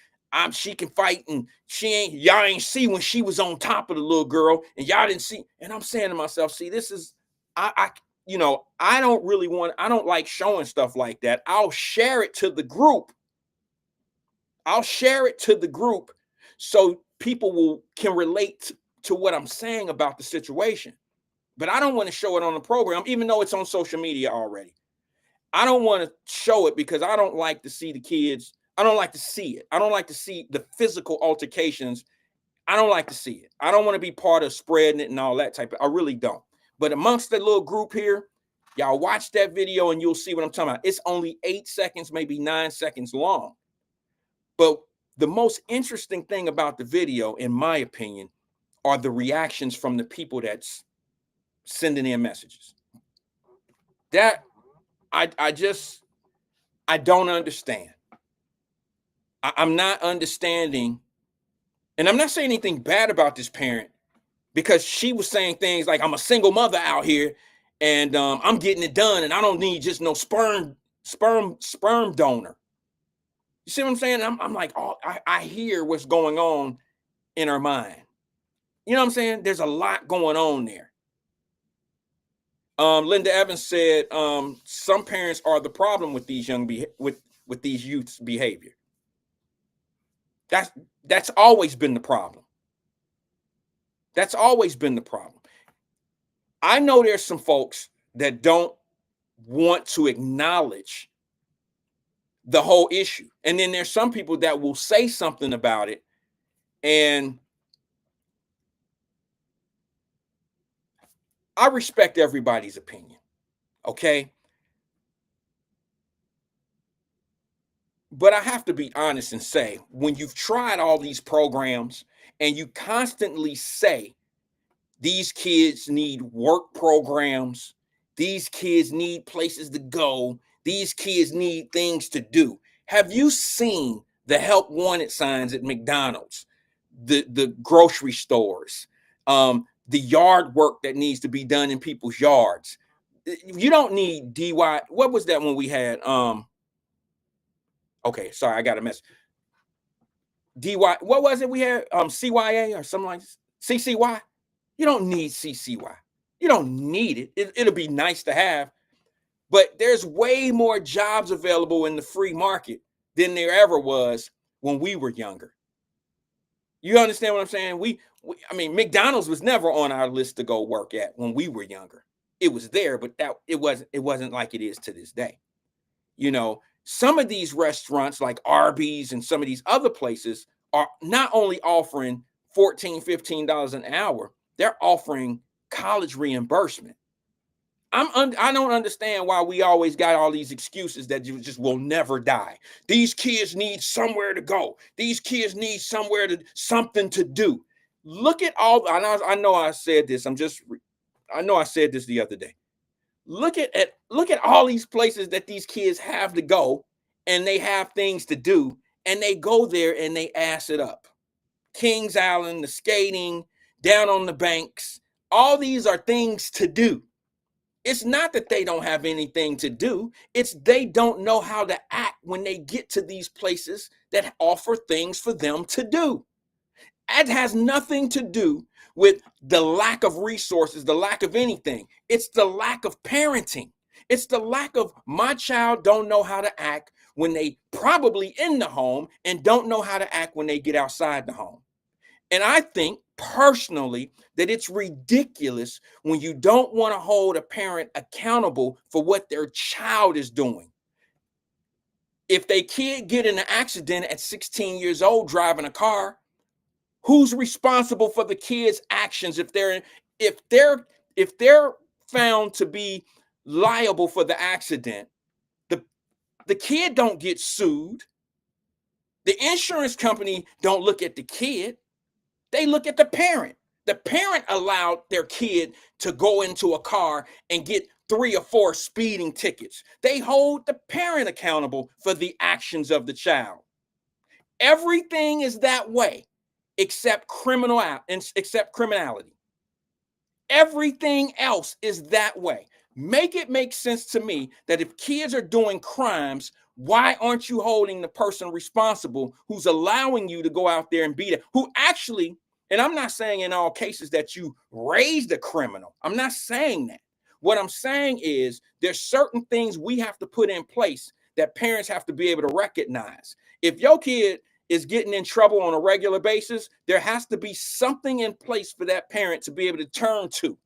she can fight and y'all ain't see when she was on top of the little girl and y'all didn't see. And I'm saying to myself, see, this is, I don't like showing stuff like that. I'll share it to the group. So people can relate to what I'm saying about the situation. But I don't want to show it on the program, even though it's on social media already. I don't want to show it because I don't like to see the kids. I don't like to see it. I don't like to see the physical altercations. I don't like to see it. I don't want to be part of spreading it and all that type of, I really don't. But amongst the little group here, y'all watch that video and you'll see what I'm talking about. It's only 8 seconds, maybe 9 seconds long. But the most interesting thing about the video, in my opinion, are the reactions from the people that's sending in messages. That I don't understand. I'm not understanding, and I'm not saying anything bad about this parent because she was saying things like, I'm a single mother out here and I'm getting it done and I don't need just no sperm donor. You see what I'm saying? I'm like, oh, I hear what's going on in her mind. You know what I'm saying? There's a lot going on there. Linda Evans said, some parents are the problem with these with these youth's behavior. That's always been the problem. That's always been the problem. I know there's some folks that don't want to acknowledge the whole issue. And then there's some people that will say something about it. And I respect everybody's opinion. Okay. But I have to be honest and say, when you've tried all these programs and you constantly say these kids need work programs, these kids need places to go, these kids need things to do. Have you seen the help wanted signs at McDonald's, the grocery stores, the yard work that needs to be done in people's yards? You don't need DY. What was that one we had? Okay, sorry, I got a mess. DY, what was it we had? CYA or something like this? CCY? You don't need CCY. You don't need it. It'll be nice to have. But there's way more jobs available in the free market than there ever was when we were younger. You understand what I'm saying? I mean, McDonald's was never on our list to go work at when we were younger. It was there, but it wasn't like it is to this day. You know, some of these restaurants like Arby's and some of these other places are not only offering $14, $15 an hour, they're offering college reimbursement. I don't understand why we always got all these excuses that you just will never die. These kids need somewhere to go. These kids need something to do. Look at all. I know I said this. I know I said this the other day. Look at all these places that these kids have to go, and they have things to do, and they go there and they ass it up. Kings Island, the skating, down on the banks. All these are things to do. It's not that they don't have anything to do. It's they don't know how to act when they get to these places that offer things for them to do. It has nothing to do with the lack of resources, the lack of anything. It's the lack of parenting. It's the lack of my child don't know how to act when they probably in the home and don't know how to act when they get outside the home. And I think personally that it's ridiculous when you don't want to hold a parent accountable for what their child is doing. If they kid get in an accident at 16 years old driving a car, who's responsible for the kid's actions if they're found to be liable for the accident? The kid don't get sued. The insurance company don't look at the kid. They look at the parent. The parent allowed their kid to go into a car and get 3 or 4 speeding tickets. They hold the parent accountable for the actions of the child. Everything is that way except criminality. Everything else is that way. Make it make sense to me that if kids are doing crimes, why aren't you holding the person responsible who's allowing you to go out there and beat it? Who actually, and I'm not saying in all cases that you raised a criminal. I'm not saying that. What I'm saying is there's certain things we have to put in place that parents have to be able to recognize. If your kid is getting in trouble on a regular basis, there has to be something in place for that parent to be able to turn to.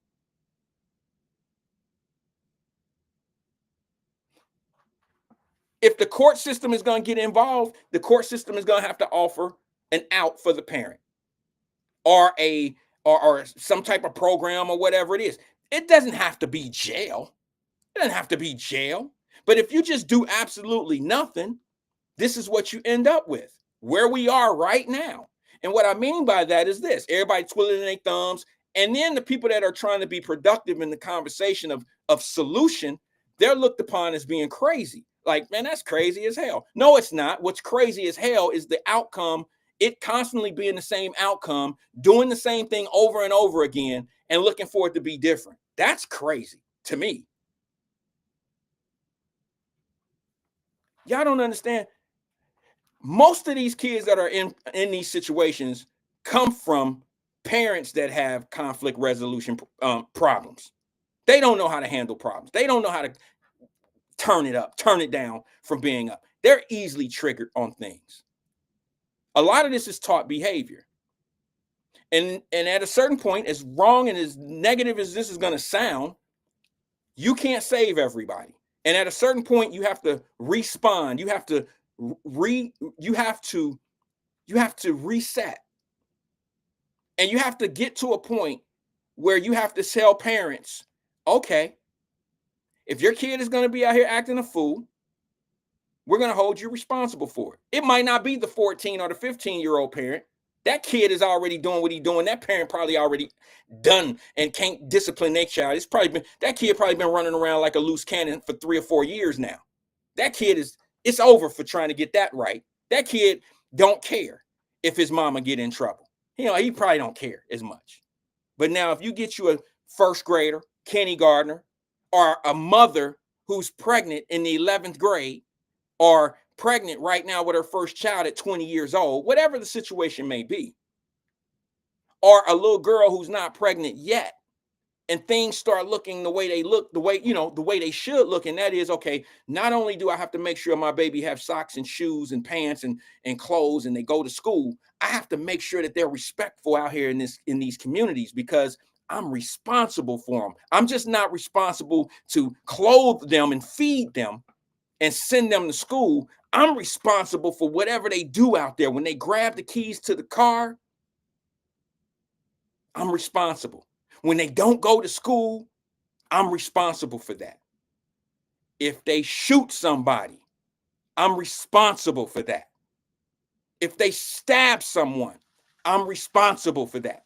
If the court system is going to get involved, the court system is going to have to offer an out for the parent or or some type of program or whatever it is. It doesn't have to be jail. It doesn't have to be jail. But if you just do absolutely nothing, this is what you end up with, where we are right now. And what I mean by that is this: everybody twiddling their thumbs. And then the people that are trying to be productive in the conversation of solution, they're looked upon as being crazy. Like, man, that's crazy as hell. No, it's not. What's crazy as hell is the outcome, it constantly being the same outcome, doing the same thing over and over again, and looking for it to be different. That's crazy to me. Y'all don't understand. Most of these kids that are in these situations come from parents that have conflict resolution problems. They don't know how to handle problems. They don't know how to turn it down from being up. They're easily triggered on things. A lot of this is taught behavior. And at a certain point, as wrong and as negative as this is going to sound, you can't save everybody. And at a certain point, you have to respond. You have to reset. And you have to get to a point where you have to tell parents, okay, if your kid is going to be out here acting a fool, we're going to hold you responsible for it. It might not be the 14 or the 15-year-old parent. That kid is already doing what he's doing. That parent probably already done and can't discipline their child. That kid probably been running around like a loose cannon for 3 or 4 years now. That kid it's over for trying to get that right. That kid don't care if his mama get in trouble. He probably don't care as much. But now if you get you a first grader, kindergartner, or a mother who's pregnant in the 11th grade, or pregnant right now with her first child at 20 years old, whatever the situation may be, or a little girl who's not pregnant yet, and things start looking the way they look, the way they should look, and that is, okay, not only do I have to make sure my baby have socks and shoes and pants and clothes and they go to school, I have to make sure that they're respectful out here in these communities, because I'm responsible for them. I'm just not responsible to clothe them and feed them and send them to school. I'm responsible for whatever they do out there. When they grab the keys to the car, I'm responsible. When they don't go to school, I'm responsible for that. If they shoot somebody, I'm responsible for that. If they stab someone, I'm responsible for that.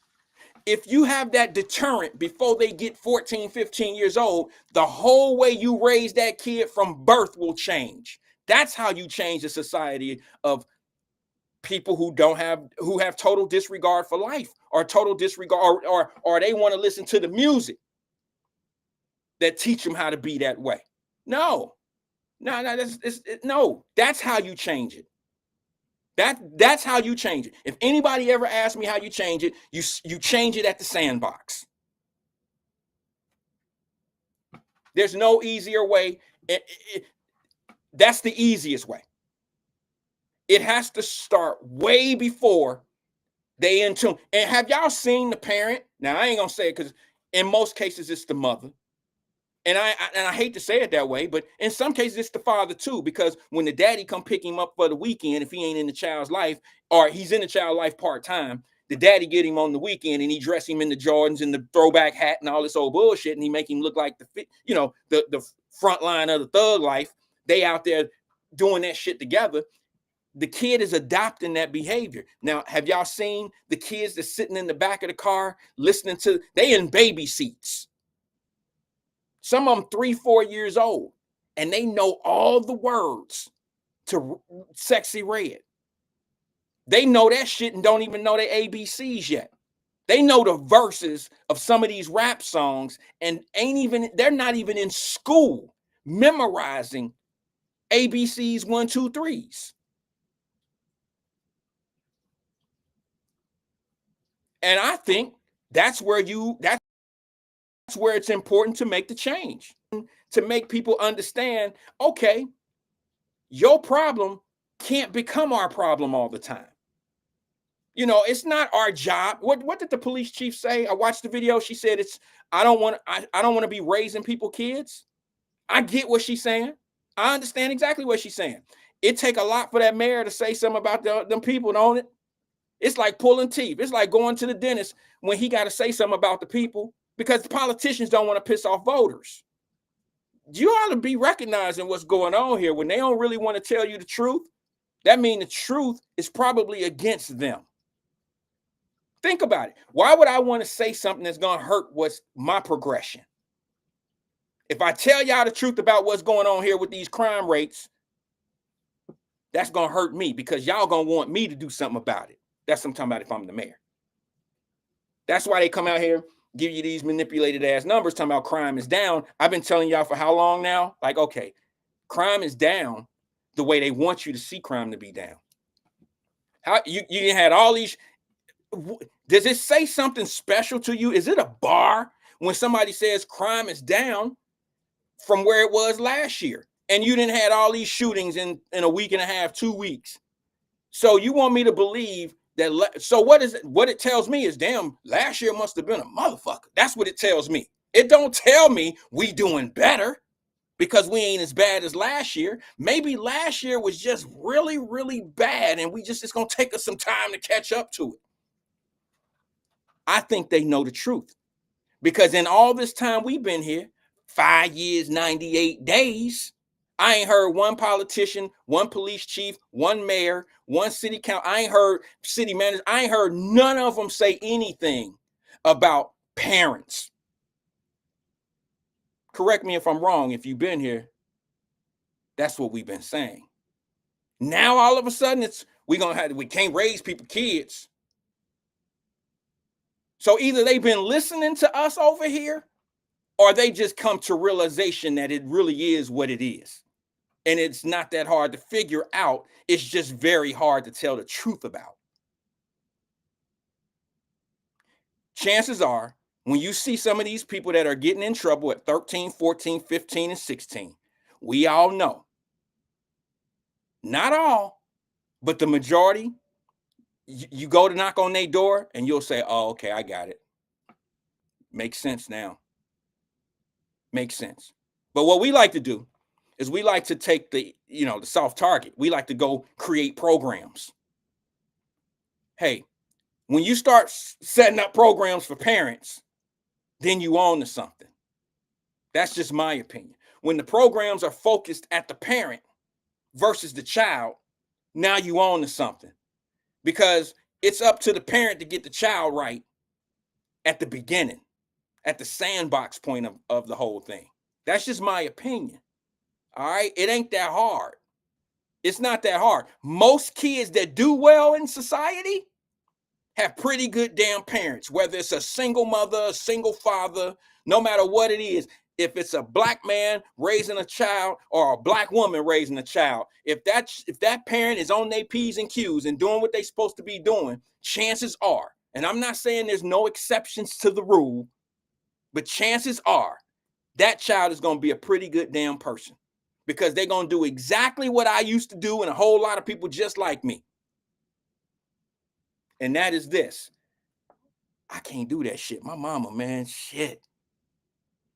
If you have that deterrent before they get 14, 15 years old, the whole way you raise that kid from birth will change. That's how you change a society of people who have total disregard for life, or total disregard, or they want to listen to the music that teach them how to be that way. No, that's how you change it. That's how you change it. If anybody ever asks me how you change it, you change it at the sandbox. There's no easier way. That's the easiest way. It has to start way before they in tune. And have y'all seen the parent? Now, I ain't going to say it because in most cases, it's the mother. And I hate to say it that way, but in some cases it's the father too, because when the daddy come pick him up for the weekend, if he ain't in the child's life or he's in the child's life part-time, the daddy get him on the weekend and he dress him in the Jordans and the throwback hat and all this old bullshit, and he make him look like the front line of the thug life. They out there doing that shit together. The kid is adopting that behavior. Now, have y'all seen the kids that's sitting in the back of the car listening to, they in baby seats. Some of them 3-4 years old, and they know all the words to Sexy Red. They know that shit and don't even know their ABCs yet. They know the verses of some of these rap songs and they're not even in school memorizing ABCs 1, 2, 3s. And I think that's where it's important to make the change, to make people understand, okay, your problem can't become our problem all the time. It's not our job. What did the police chief say? I watched the video. She said I don't want to be raising people kids. I get what she's saying. I understand exactly what she's saying. It take a lot for that mayor to say something about them people, don't it? It's like pulling teeth. It's like going to the dentist when he got to say something about the people because the politicians don't want to piss off voters. You ought to be recognizing what's going on here. When they don't really want to tell you the truth, that means the truth is probably against them. Think about it. Why would I want to say something that's going to hurt what's my progression? If I tell y'all the truth about what's going on here with these crime rates, that's going to hurt me because y'all going to want me to do something about it. That's what I'm talking about if I'm the mayor. That's why they come out here, give you these manipulated ass numbers talking about crime is down. I've been telling y'all for how long now? Like, okay, crime is down the way they want you to see crime to be down. How you had all these. Does it say something special to you? Is it a bar when somebody says crime is down from where it was last year and you didn't had all these shootings in a week and a half, 2 weeks? So you want me to believe that? So what it tells me is, damn, last year must have been a motherfucker. That's what it tells me. It don't tell me we doing better because we ain't as bad as last year. Maybe last year was just really, really bad and it's going to take us some time to catch up to it. I think they know the truth because in all this time we've been here, 5 years, 98 days, I ain't heard one politician, one police chief, one mayor, one city council. I ain't heard city managers. I ain't heard none of them say anything about parents. Correct me if I'm wrong. If you've been here, that's what we've been saying. Now all of a sudden we can't raise people kids. So either they've been listening to us over here or they just come to realization that it really is what it is. And it's not that hard to figure out. It's just very hard to tell the truth about. Chances are, when you see some of these people that are getting in trouble at 13, 14, 15, and 16, we all know. Not all, but the majority, you go to knock on their door and you'll say, oh, okay, I got it. Makes sense now. Makes sense. But what we like to do is we like to take the soft target. We like to go create programs. Hey, when you start setting up programs for parents, then you own to something. That's just my opinion. When the programs are focused at the parent versus the child, now you own to something. Because it's up to the parent to get the child right at the beginning, at the sandbox point of the whole thing. That's just my opinion. All right, it ain't that hard. It's not that hard. Most kids that do well in society have pretty good damn parents, whether it's a single mother, a single father, no matter what it is. If it's a black man raising a child or a black woman raising a child, if that parent is on their P's and Q's and doing what they're supposed to be doing, chances are, and I'm not saying there's no exceptions to the rule, but chances are that child is going to be a pretty good damn person. because they're going to do exactly what I used to do and a whole lot of people just like me. And that is this. I can't do that shit. My mama, man, shit.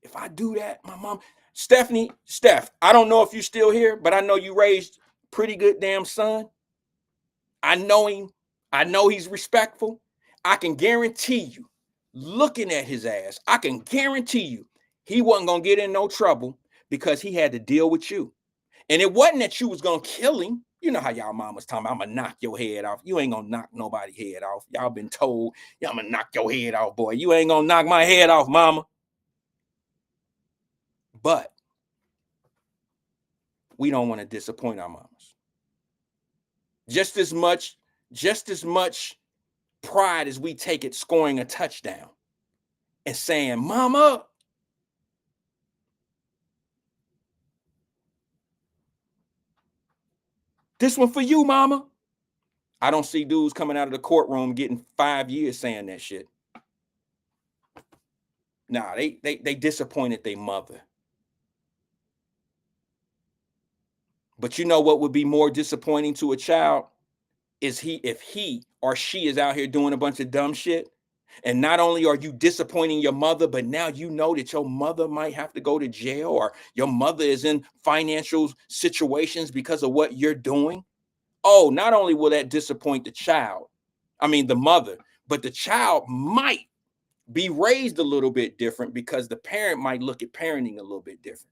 If I do that, my mom, Steph, I don't know if you're still here, but I know you raised pretty good damn son. I know him. I know he's respectful. I can guarantee you, looking at his ass, I can guarantee you he wasn't going to get in no trouble because he had to deal with you. And it wasn't that you was going to kill him. You know how y'all mamas talking about, I'm going to knock your head off. You ain't going to knock nobody's head off. Y'all been told, I'm going to knock your head off, boy. You ain't going to knock my head off, mama. But we don't want to disappoint our mamas. Just as much pride as we take at scoring a touchdown and saying, mama, this one for you, mama. I don't see dudes coming out of the courtroom getting 5 years saying that shit. Nah, they disappointed their mother. But you know what would be more disappointing to a child is if he or she is out here doing a bunch of dumb shit. And not only are you disappointing your mother, but now you know that your mother might have to go to jail or your mother is in financial situations because of what you're doing. Oh, not only will that disappoint the mother, but the child might be raised a little bit different because the parent might look at parenting a little bit different.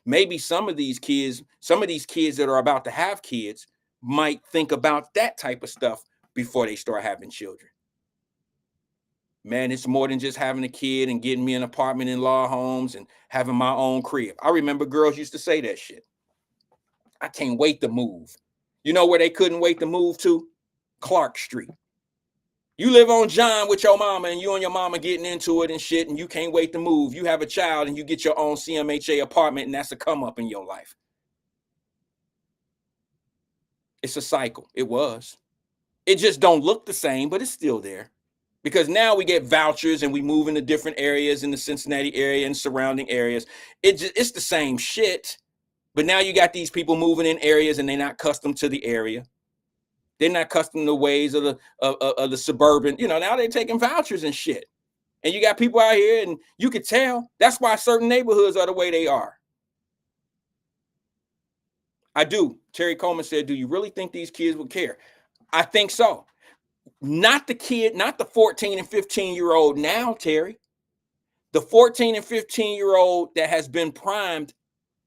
Maybe some of these kids that are about to have kids might think about that type of stuff before they start having children. Man, it's more than just having a kid and getting me an apartment in law homes and having my own crib. I remember girls used to say that shit. I can't wait to move. You know where they couldn't wait to move to? Clark Street. You live on John with your mama and you and your mama getting into it and shit, and you can't wait to move. You have a child and you get your own CMHA apartment, and that's a come up in your life. It's a cycle. It was. It just don't look the same, but it's still there. Because now we get vouchers and we move into different areas in the Cincinnati area and surrounding areas. It's the same shit. But now you got these people moving in areas and they're not accustomed to the area. They're not accustomed to the ways of the suburban. You know, now they're taking vouchers and shit. And you got people out here and you could tell. That's why certain neighborhoods are the way they are. I do. Terry Coleman said, do you really think these kids would care? I think so. Not the kid, not the 14 and 15-year-old now, Terry. The 14 and 15-year-old that has been primed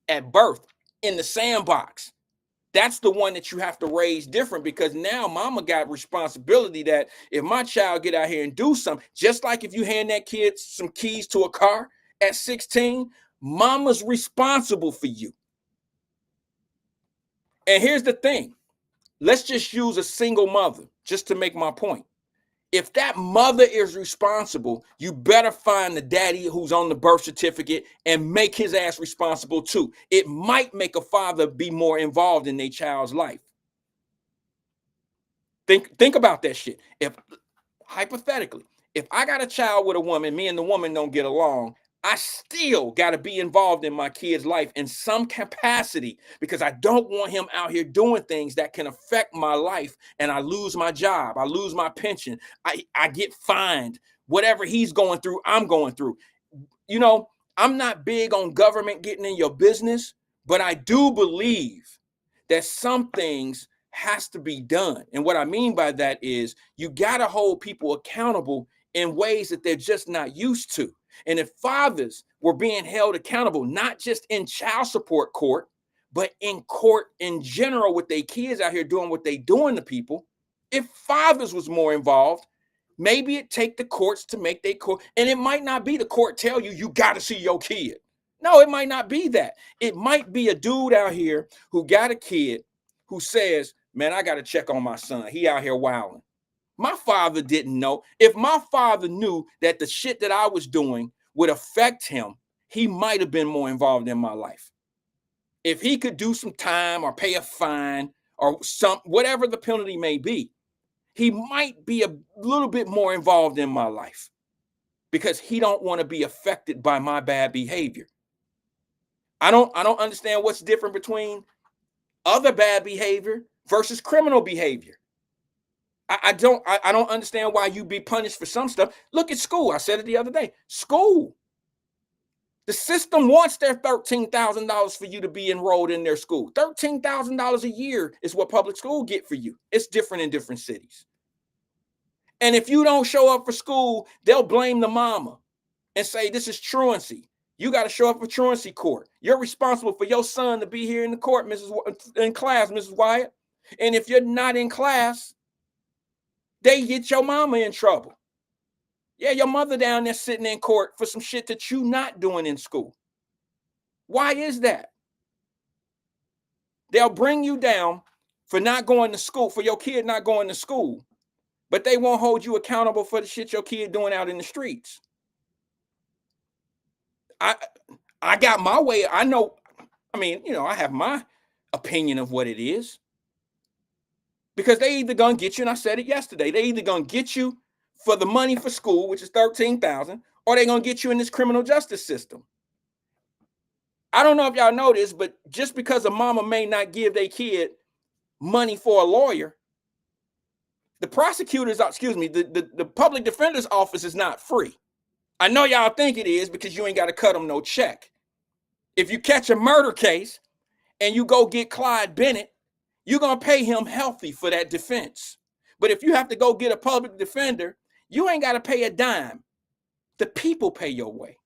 at birth in the sandbox. That's the one that you have to raise different, because now mama got responsibility that if my child get out here and do something, just like if you hand that kid some keys to a car at 16, mama's responsible for you. And here's the thing. Let's just use a single mother just to make my point. If that mother is responsible, you better find the daddy who's on the birth certificate and make his ass responsible too. It might make a father be more involved in their child's life. Think about that shit. If hypothetically, if I got a child with a woman, me and the woman don't get along, I still got to be involved in my kid's life in some capacity, because I don't want him out here doing things that can affect my life and I lose my job. I lose my pension. I get fined. Whatever he's going through, I'm going through. You know, I'm not big on government getting in your business, but I do believe that some things has to be done. And what I mean by that is you got to hold people accountable in ways that they're just not used to. And if fathers were being held accountable, not just in child support court, but in court in general with their kids out here doing what they doing to people, if fathers was more involved, maybe it take the courts to make their court. And it might not be the court tell you got to see your kid. No, it might not be that. It might be a dude out here who got a kid who says, man, I got to check on my son. He out here wilding. My father didn't know. If my father knew that the shit that I was doing would affect him, he might have been more involved in my life. If he could do some time or pay a fine or whatever the penalty may be, he might be a little bit more involved in my life because he don't want to be affected by my bad behavior. I don't understand what's different between other bad behavior versus criminal behavior. I don't understand why you be punished for some stuff. Look at school. I said it the other day. School. The system wants their $13,000 for you to be enrolled in their school. $13,000 a year is what public school get for you. It's different in different cities. And if you don't show up for school, they'll blame the mama and say, this is truancy. You got to show up for truancy court. You're responsible for your son to be here in the court, in class, Mrs. Wyatt. And if you're not in class, they get your mama in trouble. Yeah, your mother down there sitting in court for some shit that you not doing in school. Why is that? They'll bring you down for not going to school, for your kid not going to school, but they won't hold you accountable for the shit your kid doing out in the streets. I got my way. I know, I have my opinion of what it is. Because they either gonna get you, and I said it yesterday, they either gonna get you for the money for school, which is $13,000, or they're gonna get you in this criminal justice system. I don't know if y'all know this, but just because a mama may not give their kid money for a lawyer, the the public defender's office is not free. I know y'all think it is because you ain't got to cut them no check. If you catch a murder case and you go get Clyde Bennett, you're going to pay him healthy for that defense. But if you have to go get a public defender, you ain't got to pay a dime. The people pay your way.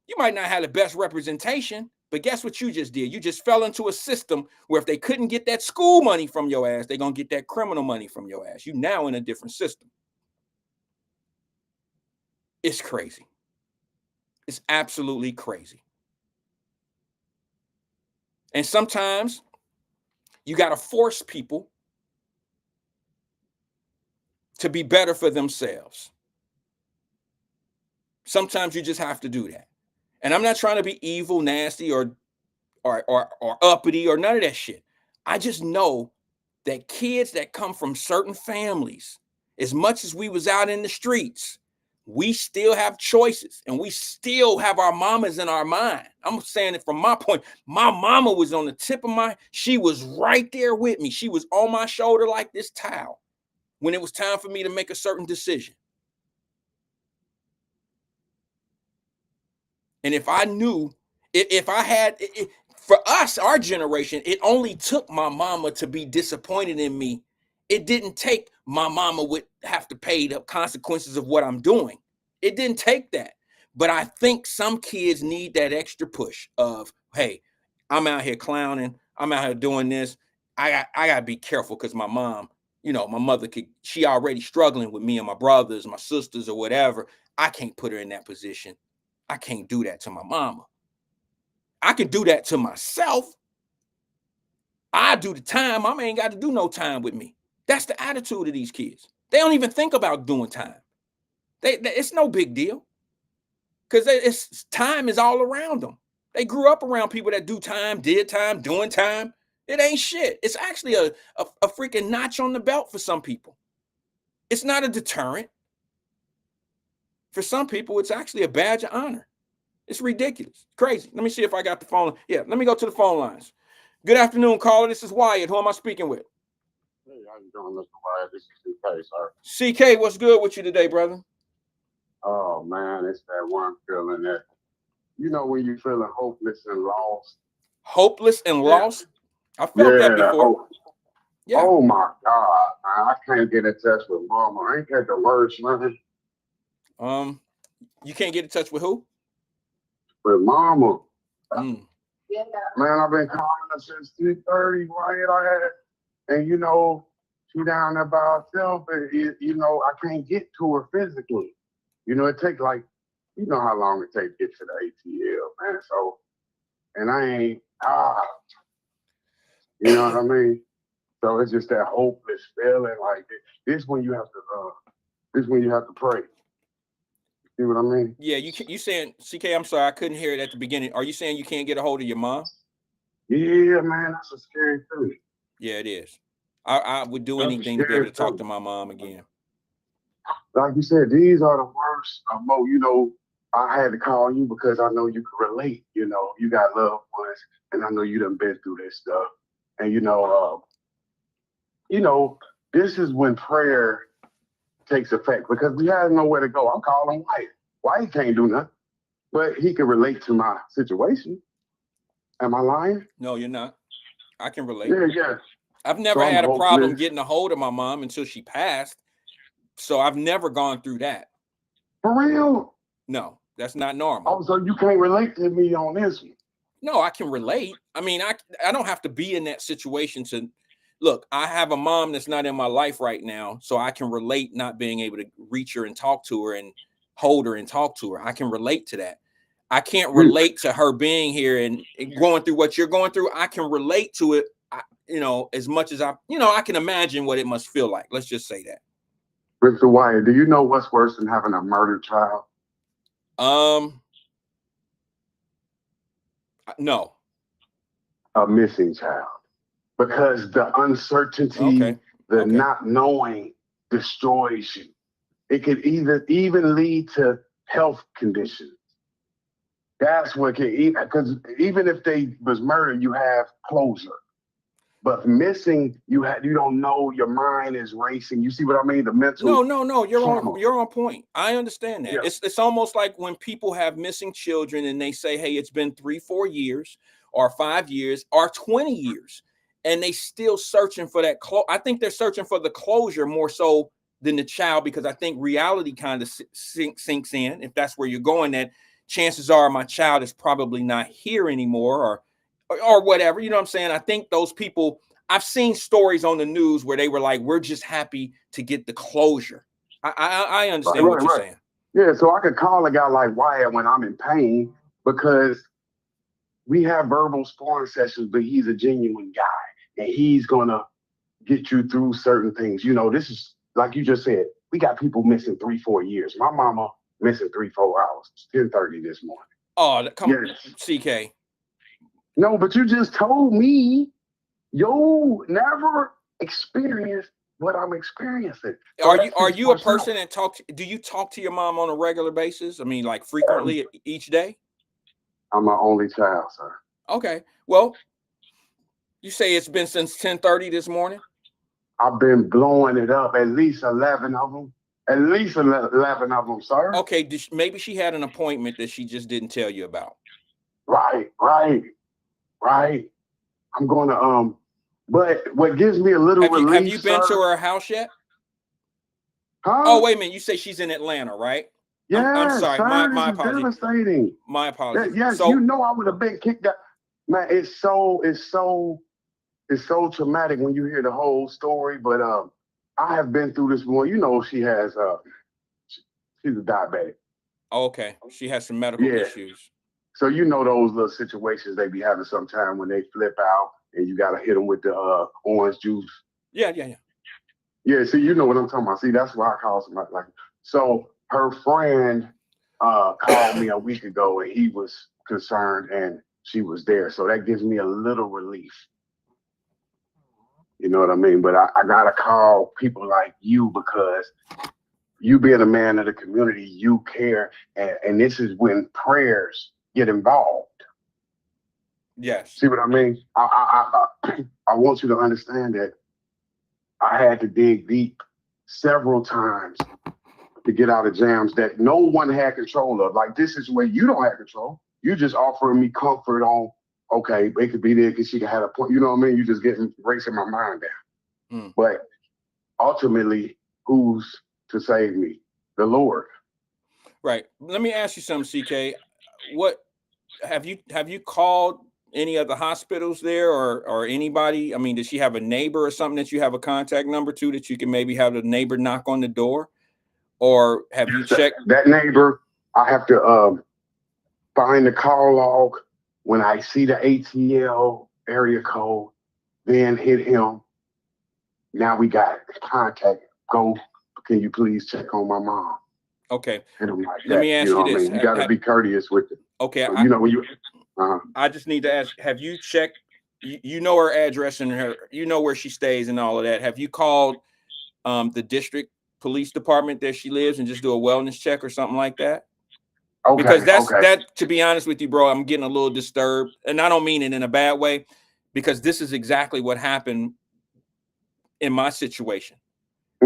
You might not have the best representation, but guess what you just did? You just fell into a system where if they couldn't get that school money from your ass, they're going to get that criminal money from your ass. You now in a different system. It's crazy. It's absolutely crazy. And sometimes you got to force people to be better for themselves. Sometimes you just have to do that. And I'm not trying to be evil, nasty, or uppity or none of that shit. I just know that kids that come from certain families, as much as we was out in the streets, we still have choices and we still have our mamas in our mind. I'm saying it from my point. My mama was on the tip of she was right there with me. She was on my shoulder like this towel when it was time for me to make a certain decision. And if I knew, if I had, for us, our generation, it only took my mama to be disappointed in me. It didn't take my mama would have to pay the consequences of what I'm doing. It didn't take that. But I think some kids need that extra push of, hey, I'm out here clowning. I'm out here doing this. I got to be careful because my mom, my mother she already struggling with me and my brothers, my sisters or whatever. I can't put her in that position. I can't do that to my mama. I can do that to myself. I do the time. Mama ain't got to do no time with me. That's the attitude of these kids. They don't even think about doing time. It's no big deal because time is all around them. They grew up around people that do time, did time, doing time. It ain't shit. It's actually a freaking notch on the belt for some people. It's not a deterrent. For some people, it's actually a badge of honor. It's ridiculous. Crazy. Let me see if I got the phone. Yeah, let me go to the phone lines. Good afternoon, caller. This is Wyatt. Who am I speaking with? Hey, how you doing, Mr. Wyatt? This is CK, sir. CK, what's good with you today, brother? Oh, man, it's that one feeling that, when you're feeling hopeless and lost. Hopeless and lost? I felt that before. Yeah. Oh, my God, man. I can't get in touch with mama. Ain't that the worst, man? You can't get in touch with who? With mama. Yeah. Man, I've been calling her since 2:30, Wyatt. And, she down there by herself. And, I can't get to her physically. It takes how long it takes to get to the ATL, man. So, and I ain't, you know what I mean? So it's just that hopeless feeling. Like this when you have to pray. See what I mean? Yeah, you saying, CK, I'm sorry, I couldn't hear it at the beginning. Are you saying you can't get a hold of your mom? Yeah, man, that's a scary thing. Yeah, it is. I would do anything to be able to talk to my mom again. Like you said, these are the worst. I had to call you because I know you can relate. You know, you got loved ones, and I know you done been through this stuff. And this is when prayer takes effect because we had nowhere to go. I'm calling Wyatt. Wyatt can't do nothing, but he can relate to my situation. Am I lying? No, you're not. I can relate. Yeah. I've never So I'm had a problem hopeless. getting a hold of my mom until she passed. So I've never gone through that. For real? No, that's not normal. Oh, so you can't relate to me on this one? No, I can relate. I mean, I don't have to be in that situation to look. I have a mom that's not in my life right now, so I can relate not being able to reach her and talk to her and hold her and talk to her. I can relate to that. I can't relate to her being here and going through what you're going through. I can relate to it, as much as I can imagine what it must feel like. Let's just say that. Mr. Wyatt, do you know what's worse than having a murdered child? No. A missing child. Because the uncertainty, not knowing destroys you. It could even lead to health conditions. That's what can eat, because even if they was murdered, you have closure. But missing, you don't know, your mind is racing. You see what I mean? The mental. No. You're on point. I understand that. Yeah. It's almost like when people have missing children and they say, hey, it's been 3-4 years or 5 years or 20 years, and they still searching for that. I think they're searching for the closure more so than the child, because I think reality kind of sinks in. If that's where you're going, that chances are my child is probably not here anymore or whatever. You know what I'm saying? I think those people, I've seen stories on the news where they were like, we're just happy to get the closure. I understand what you're saying. Yeah, so I could call a guy like Wyatt when I'm in pain because we have verbal sparring sessions, but he's a genuine guy and he's going to get you through certain things. This is, like you just said, we got people missing 3-4 years. My mama missing 3-4 hours. It's 10:30 this morning. Oh, come on, CK. No, but you just told me you never experienced what I'm experiencing. So are you a person that do you talk to your mom on a regular basis? I mean, like frequently each day? I'm my only child, sir. Okay. Well, you say it's been since 10:30 this morning? I've been blowing it up, at least 11 of them. At least 11 of them, sir. Okay, maybe she had an appointment that she just didn't tell you about. Right. I'm going to, but what gives me a little relief, have you been to her house yet? Huh? Oh, wait a minute. You say she's in Atlanta, right? Yeah, I'm sorry. Sir, my apologies. Devastating. My apologies. Yes, so, I would have been kicked out. Man, it's so traumatic when you hear the whole story, but I have been through this one. She has she's a diabetic. Okay. She has some medical issues. So those little situations they be having sometime when they flip out and you gotta hit them with the orange juice. Yeah. Yeah, see, you know what I'm talking about. See, that's why I call somebody like. So her friend called me a week ago and he was concerned and she was there. So that gives me a little relief. You know what I mean? But I gotta call people like you because you being a man of the community, you care, and this is when prayers get involved. Yes. See what I mean? I want you to understand that I had to dig deep several times to get out of jams that no one had control of. Like this is where you don't have control. You just offering me comfort on, okay, it could be there because she could have a point. You know what I mean? You just getting racing my mind down. But ultimately, who's to save me? The Lord. Right. Let me ask you something, CK. What have you called any of the hospitals there or anybody? I mean, does she have a neighbor or something that you have a contact number to that you can maybe have the neighbor knock on the door? Or have you checked that neighbor? I have to find the call log when I see the ATL area code, then hit him. Now we got contact. Go. Can you please check on my mom? Okay. And I'm like, let me ask you this. You got to be courteous with it. Okay. So, I just need to ask, have you checked, you know her address and where she stays and all of that. Have you called the district police department that she lives and just do a wellness check or something like that? Okay. Because that's okay. that, to be honest with you, bro, I'm getting a little disturbed. And I don't mean it in a bad way, because this is exactly what happened in my situation.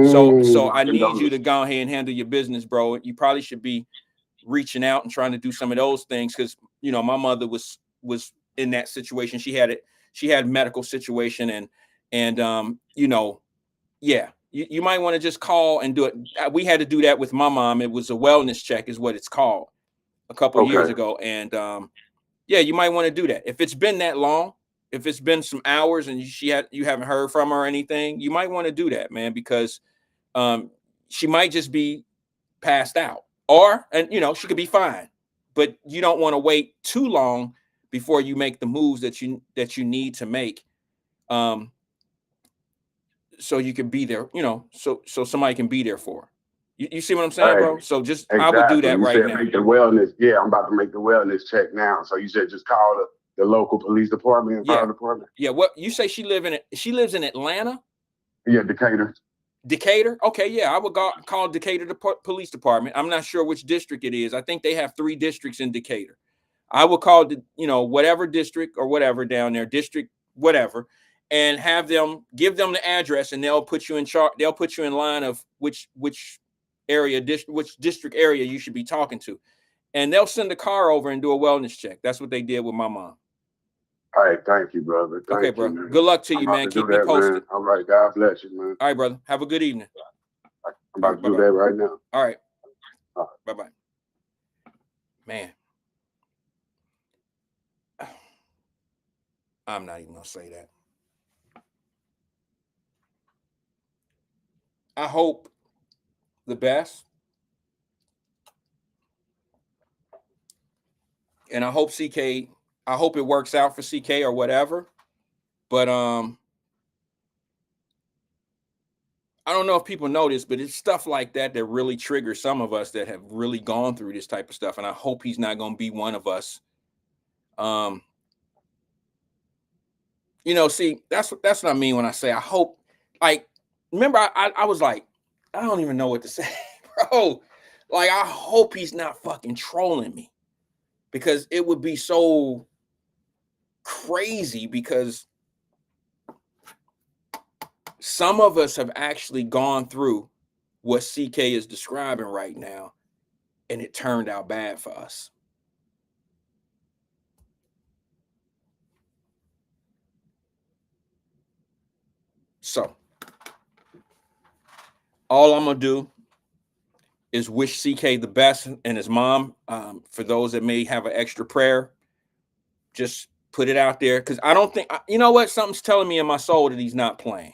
So I need you to go ahead and handle your business, bro. You probably should be reaching out and trying to do some of those things, because you know my mother was in that situation. She had medical situation, and you know, yeah, you might want to just call and do it. We had to do that with my mom. It was a wellness check, is what it's called, a couple years ago, and yeah, you might want to do that. If it's been that long, if it's been some hours and you haven't heard from her or anything, you might want to do that, man, because she might just be passed out, and you know, she could be fine, but you don't want to wait too long before you make the moves that you need to make, so you can be there, you know, so somebody can be there for her. You see what I'm saying, bro? So just I would do that you right said now. Make the wellness. Yeah, I'm about to make the wellness check now. So you said just call the local police department and fire department. Yeah. What you say? She lives in Atlanta. Yeah, Decatur. Decatur. Okay, yeah, I would call Decatur police department. I'm not sure which district it is. I think they have 3 districts in Decatur. I would call the, you know, whatever district or whatever down there, district whatever, and have them give them the address, and they'll put you in charge. They'll put you in line of which area, which district area you should be talking to, and they'll send a car over and do a wellness check. That's what they did with my mom. All right, thank you, brother. Thank okay, bro. You, man. Good luck to you, man. Keep me posted. Man. All right, God bless you, man. All right, brother. Have a good evening. I'm about to do that right now. All right. Bye-bye. Man. I'm not even going to say that. I hope the best. And I hope CK, I hope it works out for CK or whatever. But I don't know if people know this, but it's stuff like that that really triggers some of us that have really gone through this type of stuff. And I hope he's not going to be one of us. You know, see, that's what I mean when I say I hope. Like, remember, I was like, I don't even know what to say, bro. Like, I hope he's not fucking trolling me, because it would be so crazy, because some of us have actually gone through what CK is describing right now, and it turned out bad for us. So all I'm going to do is wish CK the best and his mom. For those that may have an extra prayer, just put it out there, because I don't think, you know what, something's telling me in my soul that he's not playing.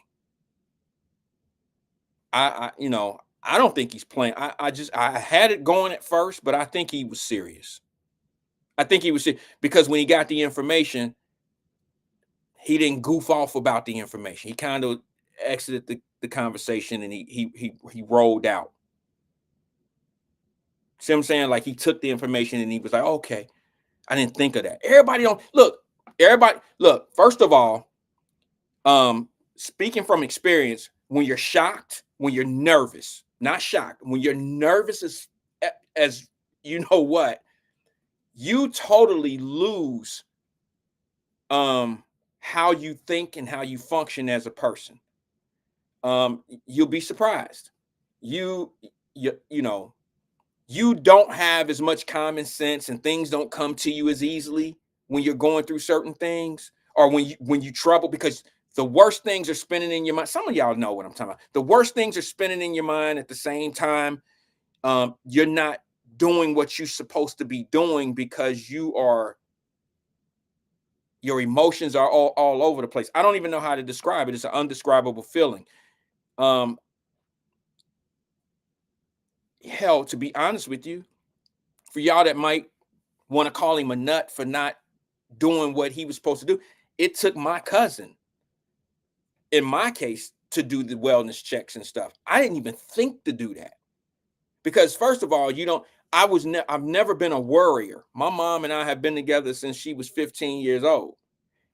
You know, I don't think he's playing. I had it going at first, but I think he was serious. I think he was serious, because when he got the information, he didn't goof off about the information. He kind of exited the conversation, and he rolled out. See what I'm saying? Like, he took the information and he was like, okay, I didn't think of that. Everybody, first of all, speaking from experience, when you're shocked, when you're nervous, not shocked, when you're nervous as you know what, you totally lose how you think and how you function as a person. You'll be surprised. You know, you don't have as much common sense, and things don't come to you as easily when you're going through certain things, or when you trouble, because the worst things are spinning in your mind. Some of y'all know what I'm talking about. The worst things are spinning in your mind at the same time. You're not doing what you're supposed to be doing, because your emotions are all over the place. I don't even know how to describe it. It's an undescribable feeling. Hell, to be honest with you, for y'all that might want to call him a nut for not doing what he was supposed to do, it took my cousin, in my case, to do the wellness checks and stuff. I didn't even think to do that, because first of all, I've never been a worrier. My mom and I have been together since she was 15 years old.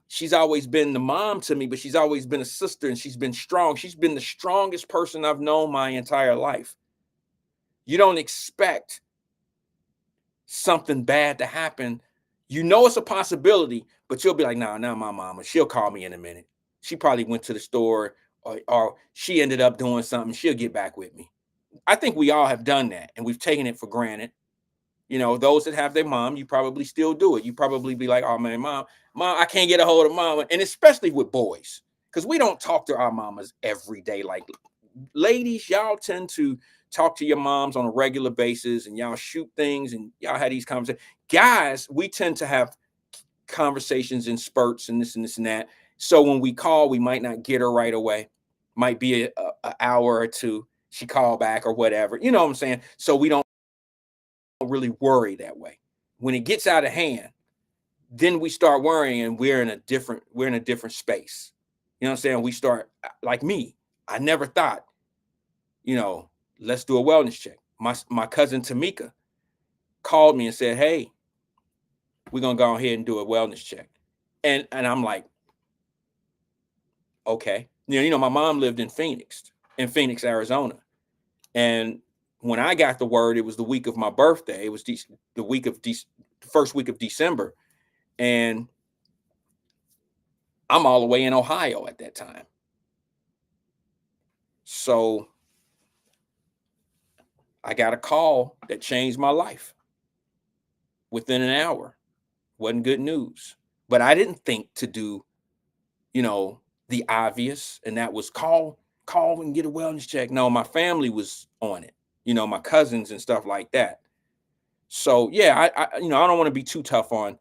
She's always been the mom to me, but she's always been a sister, and she's been strong. She's been the strongest person I've known my entire life. You don't expect something bad to happen. You know it's a possibility, but you'll be like, nah, not my mama. She'll call me in a minute. She probably went to the store or she ended up doing something. She'll get back with me. I think we all have done that, and we've taken it for granted. You know, those that have their mom, you probably still do it. You probably be like, oh man, mom, I can't get a hold of mama. And especially with boys, because we don't talk to our mamas every day. Like ladies, y'all tend to talk to your moms on a regular basis and y'all shoot things and y'all have these conversations. Guys, we tend to have conversations in spurts and this and this and that. So when we call, we might not get her right away. Might be an hour or two. She called back or whatever. You know what I'm saying? So we don't really worry that way. When it gets out of hand, then we start worrying and we're in a different space. You know what I'm saying? We start, like me, I never thought, you know, let's do a wellness check. My cousin Tamika called me and said, hey, we're gonna go ahead and do a wellness check. And I'm like, okay. You know, my mom lived in Phoenix, Arizona. And when I got the word, it was the week of my birthday. It was the first week of December. And I'm all the way in Ohio at that time. So I got a call that changed my life within an hour. Wasn't good news. But I didn't think to do, you know, the obvious, and that was call and get a wellness check. No, my family was on it, you know, my cousins and stuff like that. So yeah, I you know, I don't want to be too tough on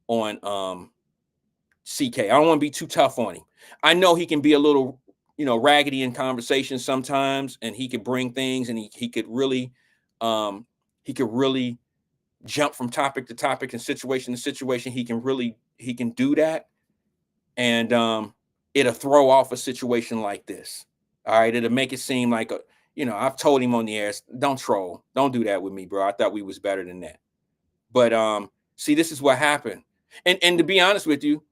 CK. I don't want to be too tough on him. I know he can be a little, you know, raggedy in conversation sometimes, and he could bring things, and he could really jump from topic to topic and situation to situation. He can do that, and it'll throw off a situation like this. All right, it'll make it seem like you know, I've told him on the air, don't troll, don't do that with me, bro. I thought we was better than that. But see, this is what happened. And to be honest with you,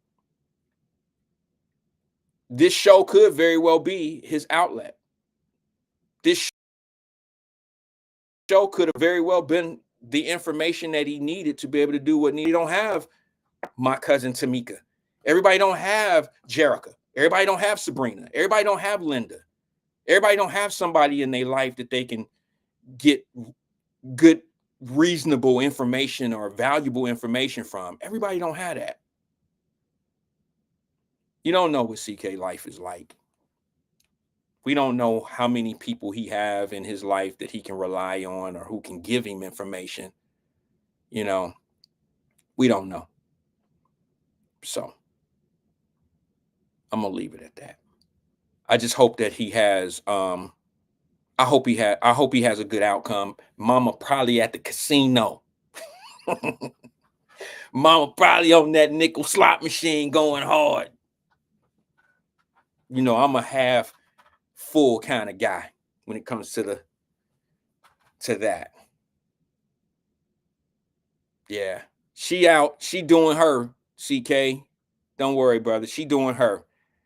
this show could very well be his outlet. This show could have very well been the information that he needed to be able to do what he don't have. My cousin Tamika, everybody don't have Jerica, everybody don't have Sabrina, everybody don't have Linda, everybody don't have somebody in their life that they can get good, reasonable information or valuable information from. Everybody don't have that. You don't know what CK life is like. We don't know how many people he have in his life that he can rely on or who can give him information. You know, we don't know. So I'm gonna leave it at that. I just hope that he has I hope he has a good outcome. Mama probably at the casino. Mama probably on that nickel slot machine going hard. You know, I'm a half full kind of guy when it comes to that. Yeah. She out, she doing her, CK. Don't worry, brother. She doing her.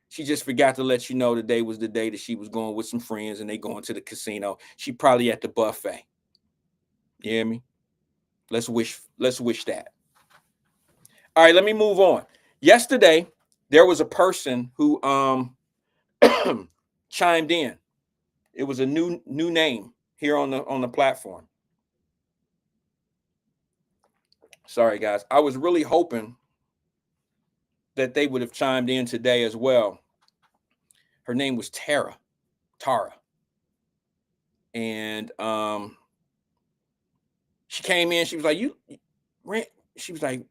She just forgot to let you know today was the day that she was going with some friends and they going to the casino. She probably at the buffet. You hear me? Let's wish that. All right, let me move on. Yesterday, there was a person who chimed in. It was a new name here on the platform. Sorry, guys. I was really hoping that they would have chimed in today as well. Her name was Tara. And she came in, she was like, she was like,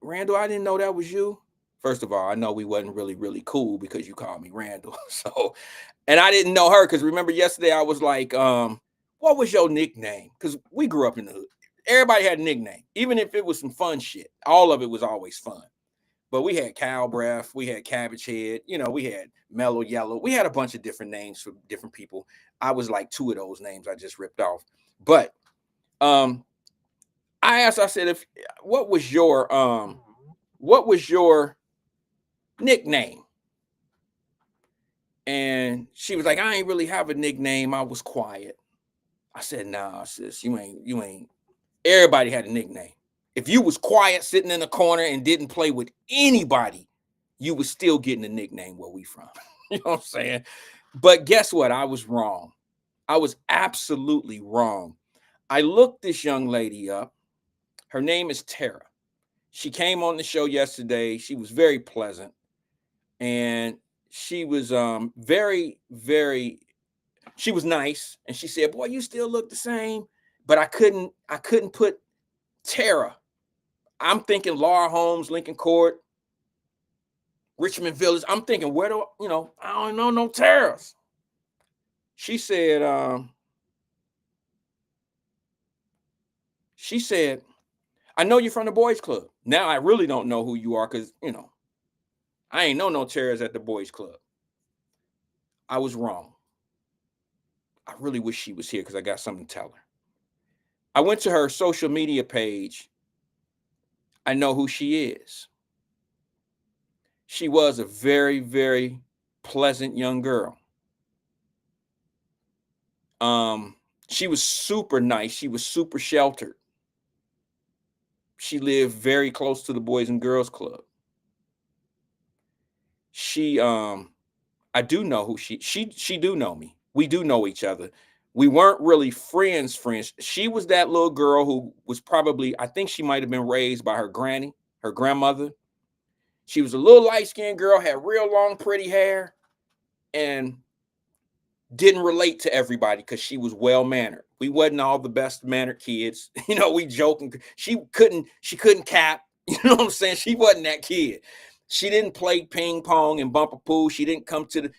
Randall, I didn't know that was you. First of all, I know we wasn't really cool because you called me Randall. So, and I didn't know her because remember yesterday I was like, what was your nickname? Because we grew up in the hood. Everybody had a nickname, even if it was some fun shit. All of it was always fun. But we had Cow Breath, we had Cabbage Head, you know, we had Mellow Yellow. We had a bunch of different names for different people. I was like 2 of those names I just ripped off. But I asked, I said, what was your nickname? And she was like, I ain't really have a nickname. I was quiet. I said, nah, sis, you ain't Everybody had a nickname. If you was quiet sitting in the corner and didn't play with anybody, you was still getting a nickname where we from. You know what I'm saying? But guess what? I was wrong. I was absolutely wrong. I looked this young lady up. Her name is Tara. She came on the show yesterday. She was very pleasant. And she was very, very, she was nice. And she said, boy, you still look the same. But I couldn't put Tara. I'm thinking Laura Holmes, Lincoln Court, Richmond Village. I'm thinking, where do I don't know no Taras. She said, I know you're from the boys club. Now I really don't know who you are because, I ain't know no Taras at the boys club. I was wrong. I really wish she was here because I got something to tell her. I went to her social media page. I know who she is. She was a very, very pleasant young girl. She was super nice. She was super sheltered. She lived very close to the Boys and Girls Club. She, I do know who she do know me. We do know each other. We weren't really friends. She was that little girl who was probably, I think she might have been raised by her granny, her grandmother. She was a little light-skinned girl, had real long, pretty hair, and didn't relate to everybody because she was well-mannered. We wasn't all the best-mannered kids. We joking. She couldn't cap. You know what I'm saying? She wasn't that kid. She didn't play ping pong and bumper pool. She didn't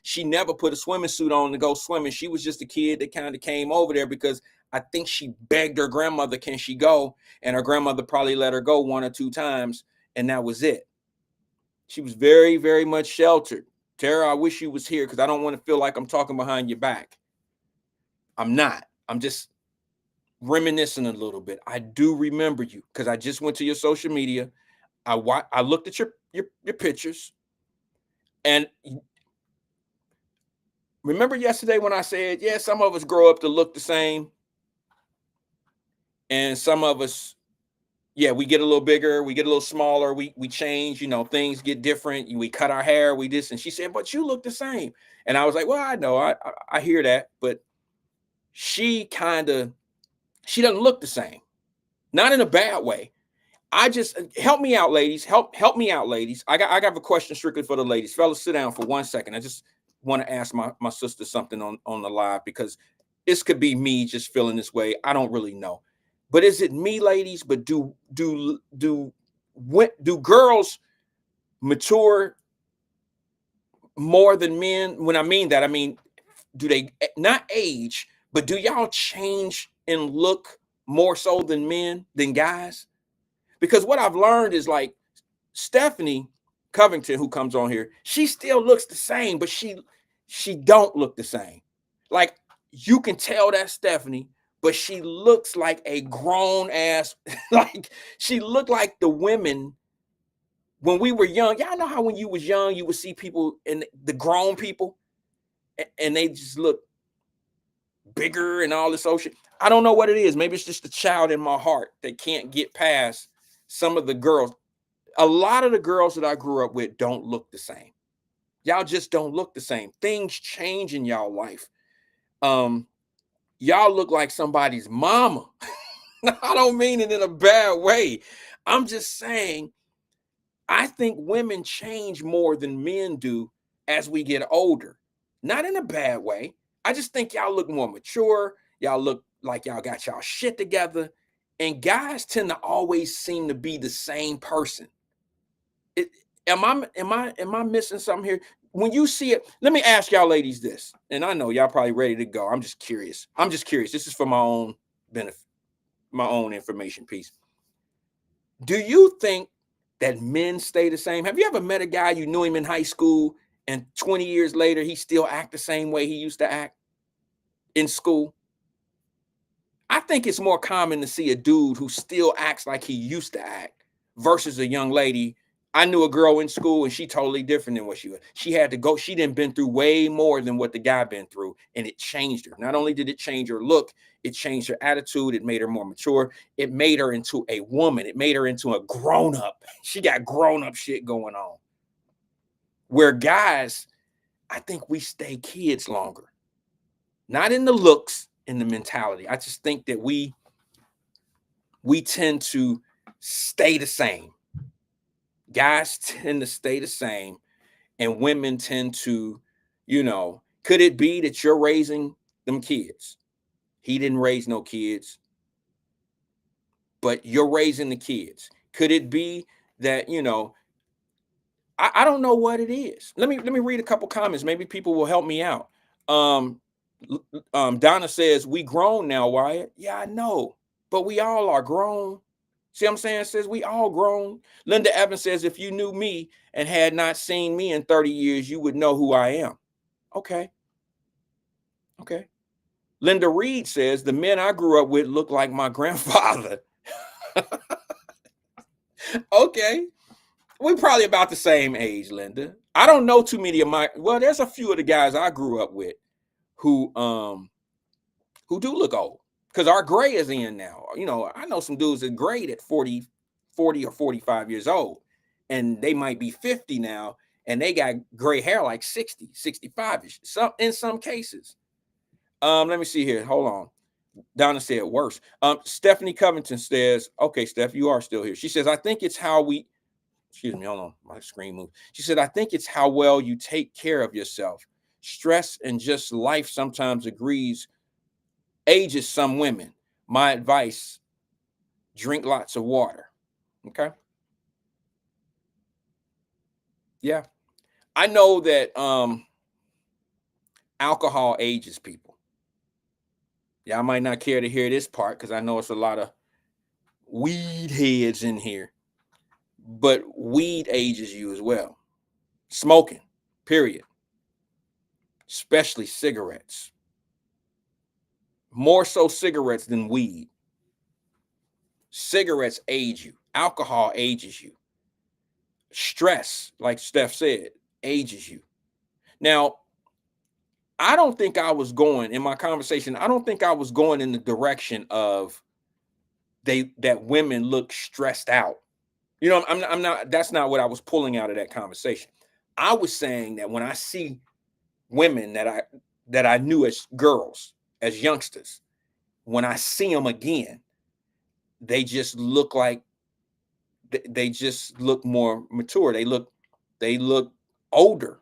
she never put a swimming suit on to go swimming. She was just a kid that kind of came over there because I think she begged her grandmother, can she go? And her grandmother probably let her go 1 or 2 times, and that was it. She was very, very much sheltered. Tara, I wish you was here because I don't want to feel like I'm talking behind your back. I'm not. I'm just reminiscing a little bit. I do remember you because I just went to your social media. I looked at your pictures, and remember yesterday when I said, yeah, some of us grow up to look the same, and some of us, yeah, we get a little bigger, we get a little smaller, we change, things get different. We cut our hair, we this, and she said, but you look the same. And I was like, well, I know, I hear that, but she doesn't look the same, not in a bad way. I just help me out, ladies. Help me out, ladies. I got a question strictly for the ladies. Fellas, sit down for 1 second. I just want to ask my sister something on the live because this could be me just feeling this way. I don't really know. But is it me, ladies? But do girls mature more than men? When I mean that, I mean, do they not age, but do y'all change and look more so than guys? Because what I've learned is like Stephanie Covington, who comes on here, she still looks the same, but she don't look the same. Like you can tell that's Stephanie, but she looks like a grown ass, like she looked like the women when we were young. Y'all know how when you was young, you would see people and the grown people and they just look bigger and all this ocean. I don't know what it is. Maybe it's just the child in my heart that can't get past some of the girls. A lot of the girls that I grew up with don't look the same. Y'all just don't look the same. Things change in y'all life. Y'all look like somebody's mama. I don't mean it in a bad way. I'm just saying, I think women change more than men do as we get older. Not in a bad way. I just think y'all look more mature. Y'all look like y'all got y'all shit together. And guys tend to always seem to be the same person. Am I missing something here? When you see it, let me ask y'all ladies this. And I know y'all probably ready to go. I'm just curious. This is for my own benefit, my own information piece. Do you think that men stay the same? Have you ever met a guy, you knew him in high school, and 20 years later, he still act the same way he used to act in school? I think it's more common to see a dude who still acts like he used to act versus a young lady. I knew a girl in school and she totally different than what she was. She had to go. She didn't been through way more than what the guy been through, and it changed her. Not only did it change her look, it changed her attitude. It made her more mature. It made her into a woman. It made her into a grown up. She got grown up shit going on. Where guys, I think we stay kids longer. Not in the looks, in the mentality. I just think that we tend to stay the same. Guys tend to stay the same, and women tend to, could it be that you're raising them kids? He didn't raise no kids, but you're raising the kids. Could it be that, I don't know what it is. Let me read a couple comments. Maybe people will help me out. Donna says, we grown now, Wyatt. Yeah, I know, but we all are grown. See what I'm saying? It says we all grown. Linda Evans says, if you knew me and had not seen me in 30 years, you would know who I am. Okay. Linda Reed says, the men I grew up with look like my grandfather. Okay. We're probably about the same age, Linda. I don't know too many of there's a few of the guys I grew up with who do look old. Because our gray is in now. I know some dudes that grayed at 40 or 45 years old. And they might be 50 now. And they got gray hair like 60, 65-ish. In some cases. Let me see here. Hold on. Donna said worse. Stephanie Covington says, okay, Steph, you are still here. She says, I think it's how we... Excuse me, hold on. My screen moved. She said, I think it's how well you take care of yourself. Stress and just life sometimes ages some women. My advice, drink lots of water. Okay. Yeah. I know that alcohol ages people. Yeah, I might not care to hear this part because I know it's a lot of weed heads in here. But weed ages you as well. Smoking, period. Especially cigarettes. More so cigarettes than weed. Cigarettes age you. Alcohol ages you. Stress, like Steph said, ages you. Now, I don't think I was going in my conversation. I don't think I was going in the direction of that women look stressed out. I'm not. That's not what I was pulling out of that conversation. I was saying that when I see women that I knew as girls, as youngsters, when I see them again, they just look like they just look more mature. They look older.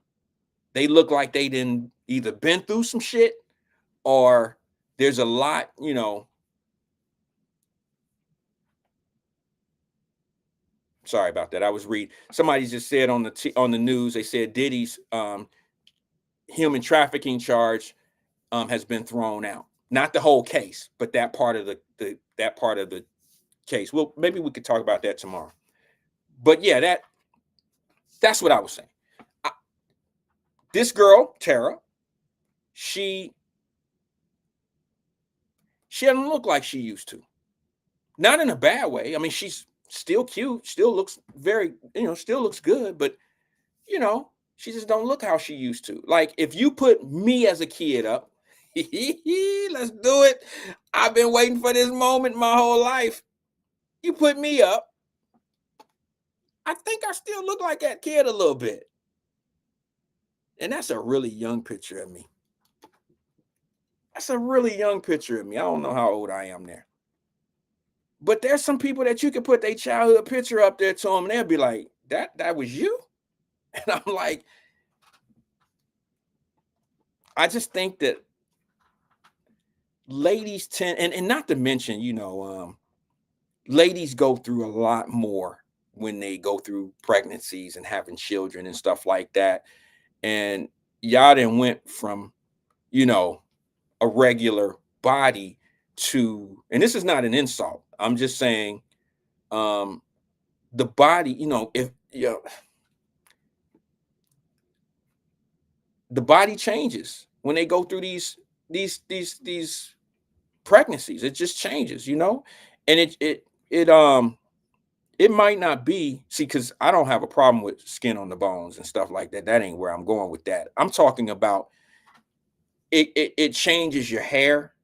They look like they didn't either been through some shit or there's a lot, Sorry about that. I was reading. Somebody just said on the news, they said Diddy's human trafficking charge has been thrown out. Not the whole case, but that part of the case. Well, maybe we could talk about that tomorrow. But yeah, that's what I was saying. This girl, Tara, she doesn't look like she used to. Not in a bad way. I mean, she's still cute, still looks still looks good, but she just don't look how she used to. Like if you put me as a kid up, let's do it. I've been waiting for this moment my whole life. You put me up, I think I still look like that kid a little bit. And that's a really young picture of me. That's a really young picture of me. I don't know how old I am there. But there's some people that you can put their childhood picture up there to them and they'll be like, that was you? And I'm like, I just think that ladies tend, and not to mention, ladies go through a lot more when they go through pregnancies and having children and stuff like that. And y'all then went from, a regular body to, and this is not an insult. I'm just saying, the body, the body changes when they go through these pregnancies. It just changes, and It might not be, see, because I don't have a problem with skin on the bones and stuff like that. That ain't where I'm going with that. I'm talking about it changes your hair,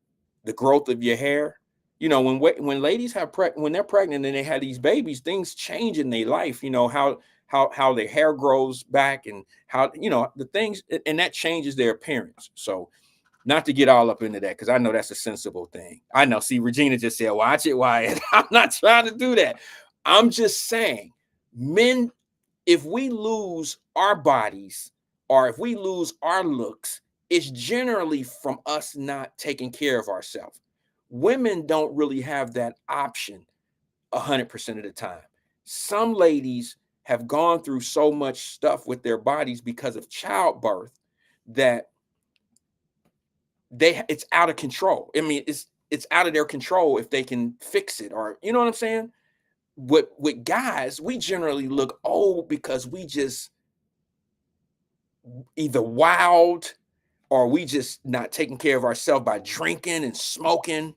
the growth of your hair. You know, when ladies when they're pregnant and they have these babies, things change in their life. You know, how their hair grows back and how, you know, the things, and that changes their appearance. So not to get all up into that, because I know that's a sensible thing. I know. See, Regina just said, watch it, Wyatt. I'm not trying to do that. I'm just saying, men, if we lose our bodies or if we lose our looks, it's generally from us not taking care of ourselves. Women don't really have that option 100% of the time. Some ladies have gone through so much stuff with their bodies because of childbirth that it's out of control. I mean, it's out of their control if they can fix it, or you know what I'm saying? With guys, we generally look old because we just either wild or we just not taking care of ourselves by drinking and smoking.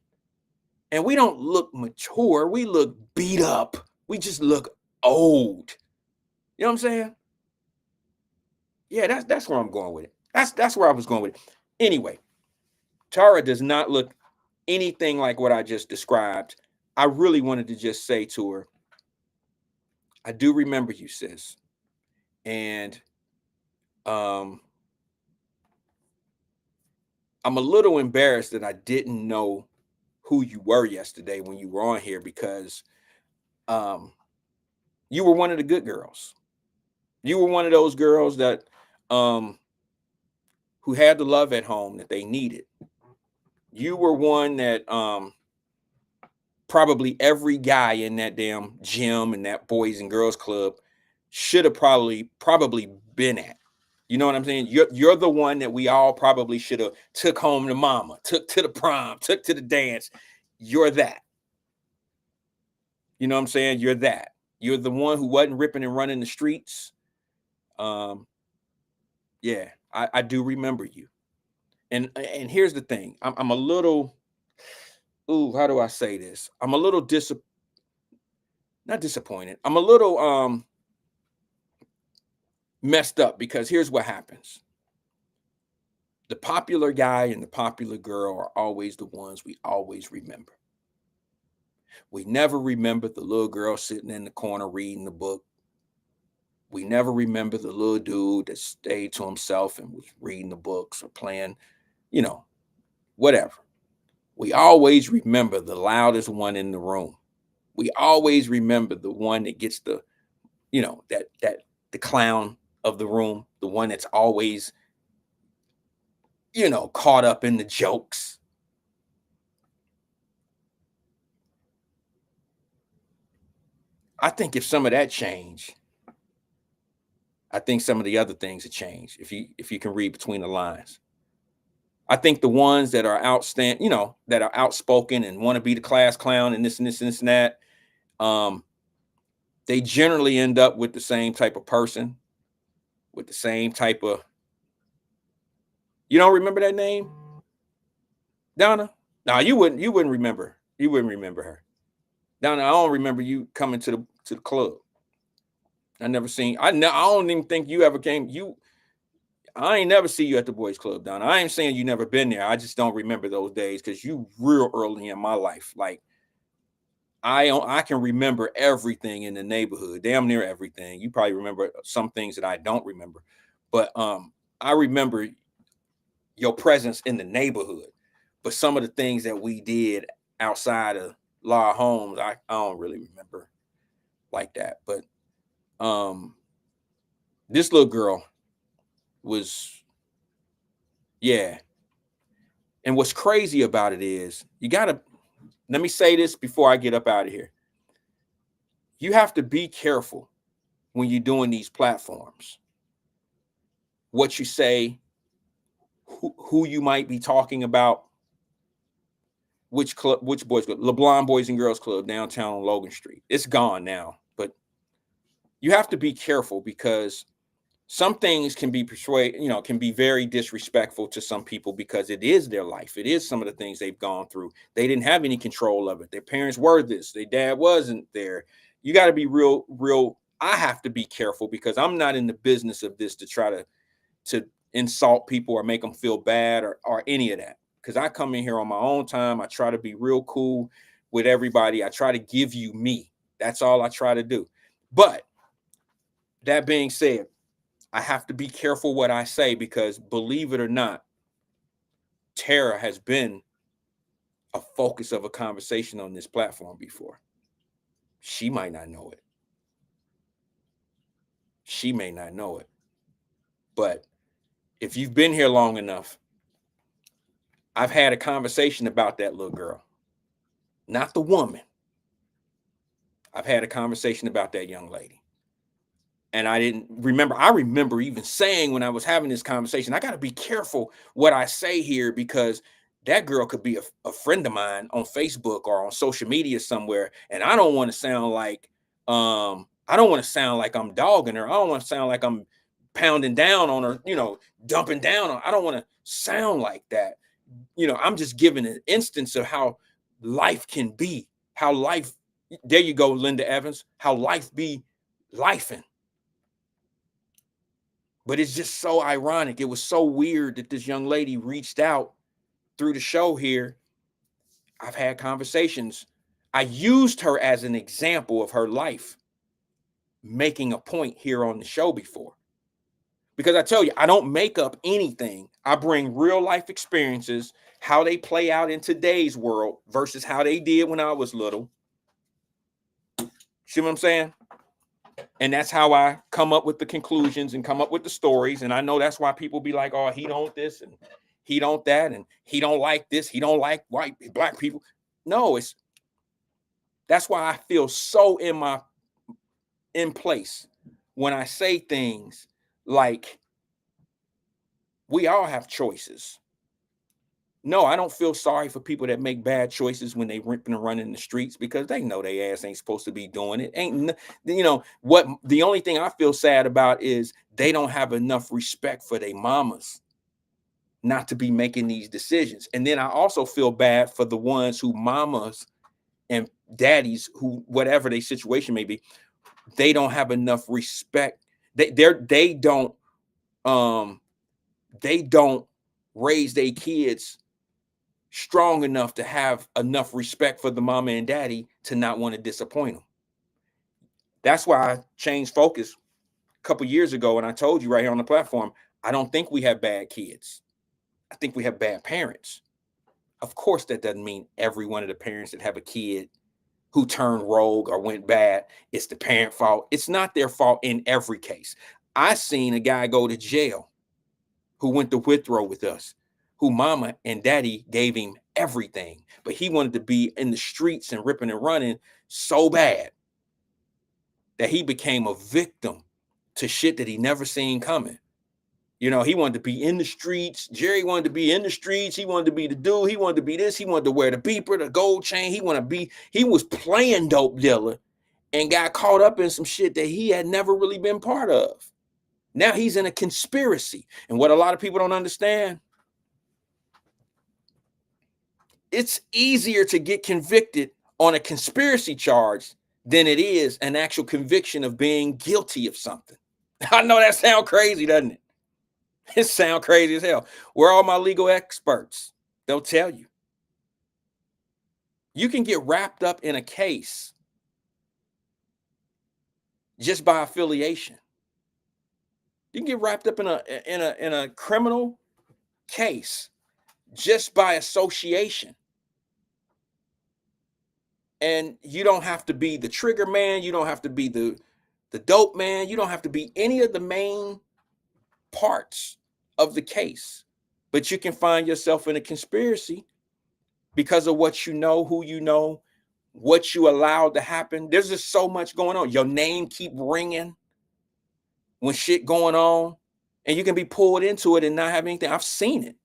And we don't look mature. We look beat up. We just look old. You know what I'm saying? Yeah, that's where I'm going with it. That's where I was going with it. Anyway, Tara does not look anything like what I just described. I really wanted to just say to her, I do remember you, sis. And I'm a little embarrassed that I didn't know who you were yesterday when you were on here, because you were one of the good girls. You were one of those girls that who had the love at home that they needed. You were one that probably every guy in that damn gym and that Boys and Girls Club should have probably been at. You know what I'm saying? You're the one that we all probably should have took home to mama, took to the prom, took to the dance. You're that. You know what I'm saying? You're that. You're the one who wasn't ripping and running the streets. Yeah, I do remember you. And here's the thing. I'm a little, how do I say this? I'm a little not disappointed. I'm a little messed up, because here's what happens. The popular guy and the popular girl are always the ones we always remember. We never remember the little girl sitting in the corner reading the book. We never remember the little dude that stayed to himself and was reading the books or playing, you know, whatever. We always remember the loudest one in the room. We always remember the one that gets the, you know, that the clown of the room, the one that's always, you know, caught up in the jokes. I think if some of that changed, I think some of the other things would change, if you can read between the lines. I think the ones that are outstanding, you know, that are outspoken and want to be the class clown and this and this and this and that, they generally end up with the same type of person, with the same type of. You don't remember that name, Donna? No, you wouldn't remember. You wouldn't remember her, Donna. I don't remember you coming to the club. I never seen. I don't even think you ever came. I ain't never see you at the boys club, Donna. I ain't saying you never been there. I just don't remember those days, because you real early in my life. Like I can remember everything in the neighborhood, damn near everything. You probably remember some things that I don't remember, but I remember your presence in the neighborhood. But some of the things that we did outside of Law Homes, I don't really remember like that. But this little girl was, yeah. And what's crazy about it is, you gotta, let me say this before I get up out of here. You have to be careful when you're doing these platforms, what you say, who you might be talking about, which club, which boys club, LeBlanc Boys and Girls Club downtown on Logan Street. It's gone now, but you have to be careful, because some things can be can be very disrespectful to some people, because it is their life. It is some of the things they've gone through. They didn't have any control of it. Their parents were this, their dad wasn't there. You got to be real. I have to be careful because I'm not in the business of this to try to insult people or make them feel bad or any of that. Because I come in here on my own time. I try to be real cool with everybody. I try to give you me. That's all I try to do. But that being said, I have to be careful what I say because believe it or not, Tara has been a focus of a conversation on this platform before. She might not know it. She may not know it. But if you've been here long enough, I've had a conversation about that little girl, not the woman. I've had a conversation about that young lady. And I remember even saying when I was having this conversation, I got to be careful what I say here because that girl could be a friend of mine on Facebook or on social media somewhere. And I don't want to sound like, I'm dogging her. I don't want to sound like I'm pounding down on her, dumping down on her. I don't want to sound like that. I'm just giving an instance of how life can be, there you go, Linda Evans, how life be lifing. But it's just so ironic. It was so weird that this young lady reached out through the show here. I've had conversations. I used her as an example of her life, making a point here on the show before. Because I tell you, I don't make up anything. I bring real life experiences, how they play out in today's world versus how they did when I was little. See what I'm saying? And that's how I come up with the conclusions and come up with the stories. And I know that's why people be like, oh, he don't this and he don't that. And he don't like this. He don't like black people. No, that's why I feel so in place when I say things like we all have choices. No, I don't feel sorry for people that make bad choices when they ripping and running in the streets because they know their ass ain't supposed to be doing it. What the only thing I feel sad about is they don't have enough respect for their mamas not to be making these decisions. And then I also feel bad for the ones who mamas and daddies who, whatever their situation may be, they don't have enough respect. They don't raise their kids strong enough to have enough respect for the mama and daddy to not want to disappoint them. That's why I changed focus a couple years ago. And I told you right here on the platform, I don't think we have bad kids. I think we have bad parents. Of course, that doesn't mean every one of the parents that have a kid who turned rogue or went bad, it's the parent fault. It's not their fault in every case. I seen a guy go to jail who went to Withrow with us, who mama and daddy gave him everything, but he wanted to be in the streets and ripping and running so bad that he became a victim to shit that he never seen coming. He wanted to be in the streets. Jerry wanted to be in the streets. He wanted to be the dude. He wanted to be this. He wanted to wear the beeper, the gold chain. He was playing dope dealer and got caught up in some shit that he had never really been part of. Now he's in a conspiracy. And what a lot of people don't understand, it's easier to get convicted on a conspiracy charge than it is an actual conviction of being guilty of something. I know that sounds crazy, doesn't it? It sounds crazy as hell. Where are all my legal experts? They'll tell you. You can get wrapped up in a case just by affiliation. You can get wrapped up in a criminal case just by association. And you don't have to be the trigger man. You don't have to be the dope man. You don't have to be any of the main parts of the case. But you can find yourself in a conspiracy because of what you know, who you know, what you allowed to happen. There's just so much going on. Your name keep ringing when shit going on, and you can be pulled into it and not have anything. I've seen it.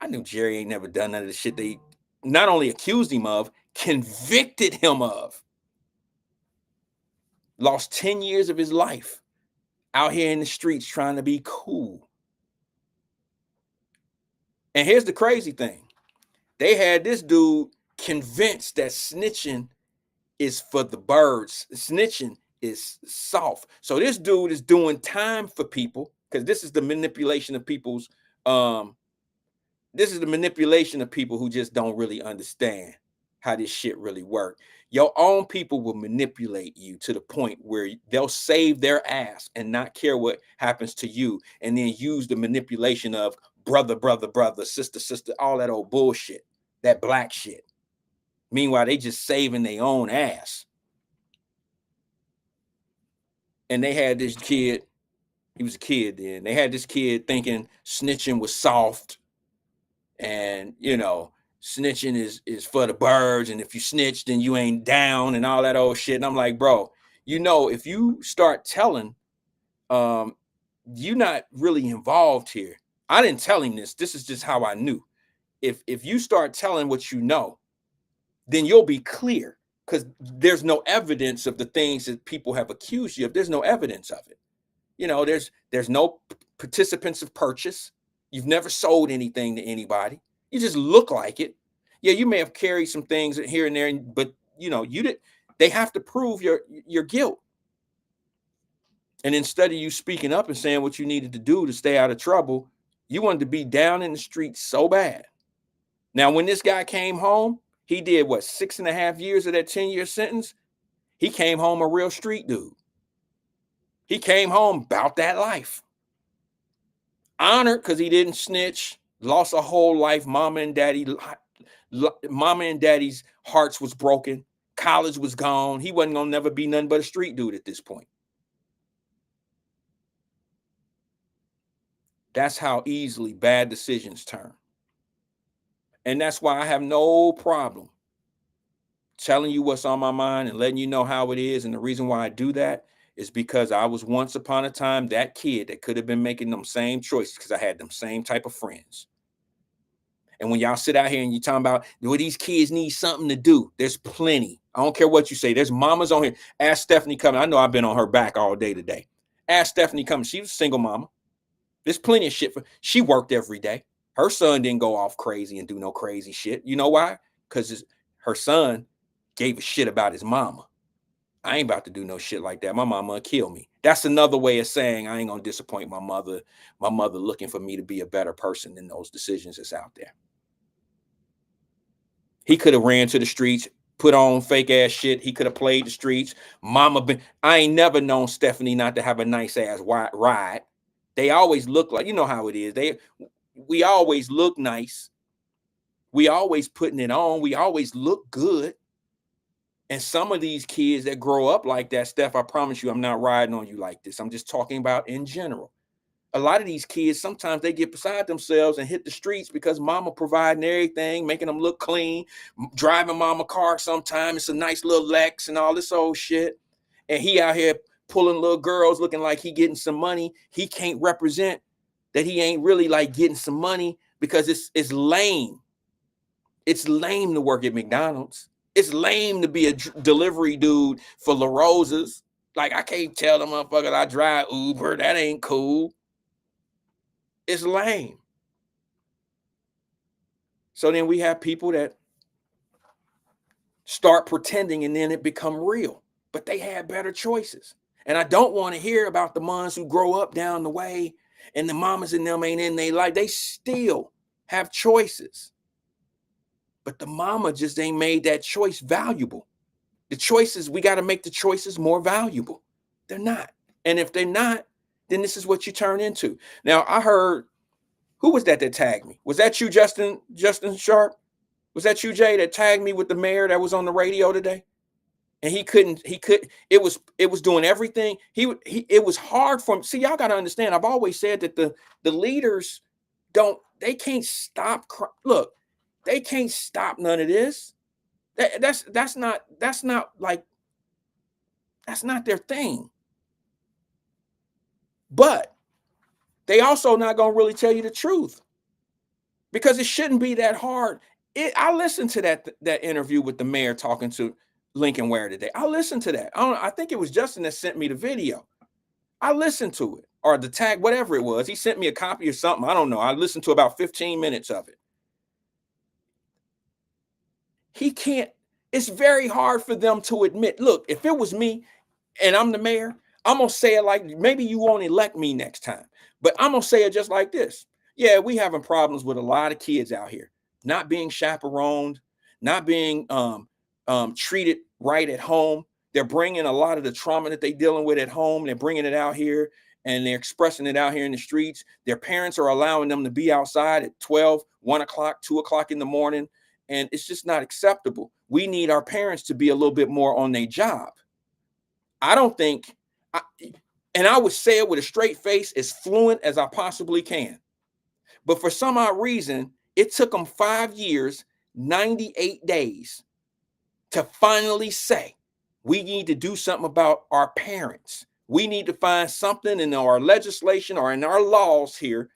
I knew Jerry ain't never done none of the shit they not only accused him of, convicted him of. Lost 10 years of his life out here in the streets trying to be cool. And here's the crazy thing. They had this dude convinced that snitching is for the birds. Snitching is soft. So this dude is doing time for people because this is the manipulation of people's this is the manipulation of people who just don't really understand how this shit really work. Your own people will manipulate you to the point where they'll save their ass and not care what happens to you, and then use the manipulation of brother, sister, all that old bullshit, that black shit. Meanwhile, they just saving their own ass. And they had this kid, he was a kid then. They had this kid thinking snitching was soft. And, you know, snitching is for the birds. And if you snitch, then you ain't down and all that old shit. And I'm like, bro, you know, if you start telling, you're not really involved here. I didn't tell him this. This is just how I knew. If you start telling what you know, then you'll be clear, because there's no evidence of the things that people have accused you of. There's no evidence of it. You know, there's no participants of purchase. You've never sold anything to anybody. You just look like it. Yeah, you may have carried some things here and there, but you know, they have to prove your guilt. And instead of you speaking up and saying what you needed to do to stay out of trouble, you wanted to be down in the streets so bad. Now, when this guy came home, he did what, 6.5 years of that 10-year sentence? He came home a real street dude. He came home about that life. Honored because he didn't snitch, lost a whole life. Mama and daddy's hearts was broken. College was gone. He wasn't gonna never be nothing but a street dude at this point. That's how easily bad decisions turn. And that's why I have no problem telling you what's on my mind and letting you know how it is. And the reason why I do that is because I was once upon a time that kid that could have been making them same choices, because I had them same type of friends. And when y'all sit out here and you talking about, well, these kids need something to do, there's plenty. I don't care what you say. There's mamas on here. Ask Stephanie Cummings. I know I've been on her back all day today. Ask Stephanie Cummings. She was a single mama. There's plenty of shit. She worked every day. Her son didn't go off crazy and do no crazy shit. You know why? Because her son gave a shit about his mama. I ain't about to do no shit like that. My mama will kill me. That's another way of saying I ain't gonna disappoint my mother. My mother looking for me to be a better person than those decisions that's out there. He could have ran to the streets, put on fake ass shit. He could have played the streets. I ain't never known Stephanie not to have a nice ass ride. They always look like, you know how it is. We always look nice. We always putting it on. We always look good. And some of these kids that grow up like that, Steph, I promise you, I'm not riding on you like this. I'm just talking about in general. A lot of these kids, sometimes they get beside themselves and hit the streets because mama providing everything, making them look clean, driving mama car sometimes. It's a nice little Lex and all this old shit. And he out here pulling little girls looking like he getting some money. He can't represent that he ain't really like getting some money, because it's lame. It's lame to work at McDonald's. It's lame to be a delivery dude for La Rosa's. Like, I can't tell the motherfucker I drive Uber. That ain't cool. It's lame. So then we have people that start pretending and then it become real. But they had better choices. And I don't want to hear about the ones who grow up down the way and the mamas in them ain't in their life. They still have choices. But the mama just ain't made that choice valuable. The choices, we got to make the choices more valuable. They're not. And if they're not, then this is what you turn into. Now, I heard, who was that tagged me? Was that you, Justin Sharp? Was that you, Jay, that tagged me with the mayor that was on the radio today? And it was doing everything. It was hard for him. See, y'all got to understand, I've always said that the leaders they can't stop. Look, they can't stop none of this. That's not their thing. But they also not going to really tell you the truth, because it shouldn't be that hard. I listened to that interview with the mayor talking to Lincoln Ware today. I listened to that. I think it was Justin that sent me the video. I listened to it, or the tag, whatever it was. He sent me a copy or something. I don't know. I listened to about 15 minutes of it. it's very hard for them to admit, look, if it was me and I'm the mayor, I'm going to say it like, maybe you won't elect me next time, but I'm going to say it just like this. Yeah, we having problems with a lot of kids out here, not being chaperoned, not being treated right at home. They're bringing a lot of the trauma that they're dealing with at home. They're bringing it out here and they're expressing it out here in the streets. Their parents are allowing them to be outside at 12, 1 o'clock, 2 o'clock in the morning. And it's just not acceptable. We need our parents to be a little bit more on their job. I don't think, and I would say it with a straight face, as fluent as I possibly can. But for some odd reason, it took them 5 years, 98 days to finally say, we need to do something about our parents. We need to find something in our legislation or in our laws here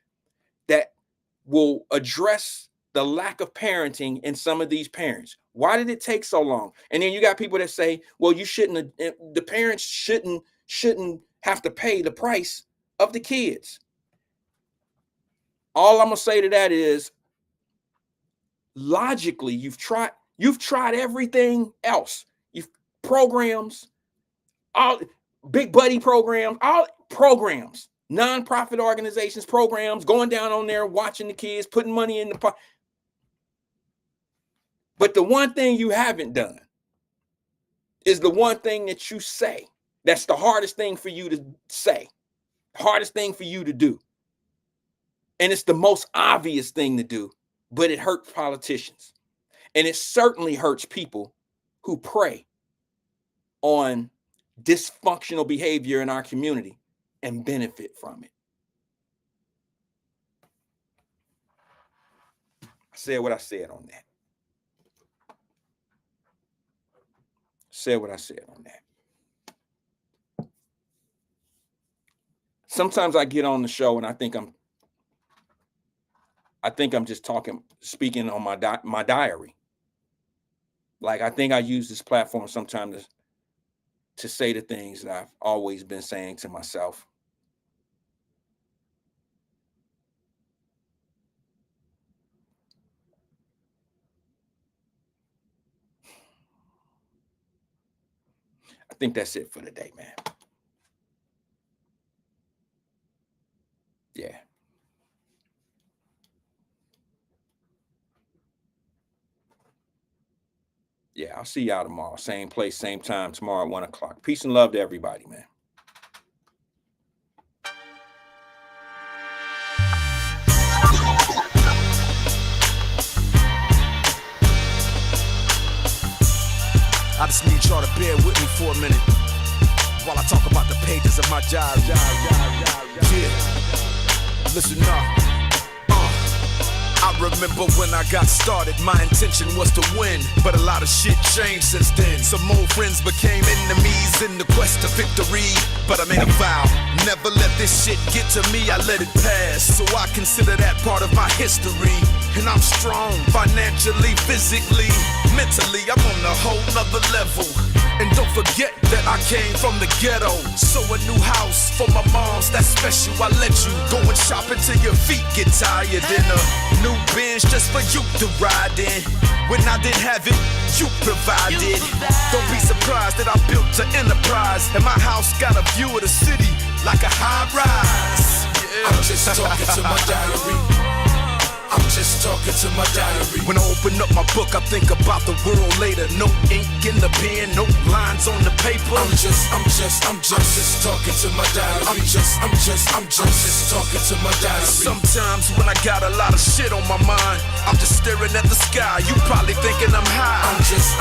that will address the lack of parenting in some of these parents. Why did it take so long? And then you got people that say, well, you shouldn't, the parents shouldn't have to pay the price of the kids. All I'm gonna say to that is, logically, you've tried everything else. You've programs, all big buddy programs, all programs, nonprofit organizations, programs, going down on there, watching the kids, putting money in the pot. But the one thing you haven't done is the one thing that you say. That's the hardest thing for you to say, hardest thing for you to do. And it's the most obvious thing to do, but it hurts politicians. And it certainly hurts people who prey on dysfunctional behavior in our community and benefit from it. I said what I said on that. Said what I said on that. Sometimes I get on the show and I think I'm just speaking on my diary. Like, I think I use this platform sometimes to say the things that I've always been saying to myself. I think that's it for today, man. Yeah. Yeah, I'll see y'all tomorrow. Same place, same time, tomorrow at 1 o'clock. Peace and love to everybody, man. I just need y'all to bear with me for a minute while I talk about the pages of my diary. Yeah, listen up. I remember when I got started, my intention was to win, but a lot of shit changed since then. Some old friends became enemies in the quest to victory, but I made a vow, never let this shit get to me, I let it pass. So I consider that part of my history, and I'm strong, financially, physically, mentally, I'm on a whole nother level. And don't forget that I came from the ghetto. So a new house for my moms, that's special. I let you go and shop until your feet get tired. And a new Benz just for you to ride in. When I didn't have it, you provided. Don't be surprised that I built an enterprise, and my house got a view of the city like a high rise. Yeah. I'm just talking to my diary. I'm just talking to my diary. When I open up my book, I think about the world later. No ink in the pen, no lines on the paper. I'm just talking to my diary. I'm just talking to my diary. Sometimes when I got a lot of shit on my mind, I'm just staring at the sky. You probably thinking I'm high. I'm just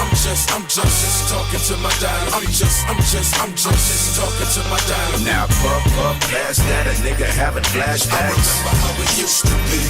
talking to my diary. I'm just talking to my diary. Now puff past that, a nigga having flashbacks. I remember how it used to be.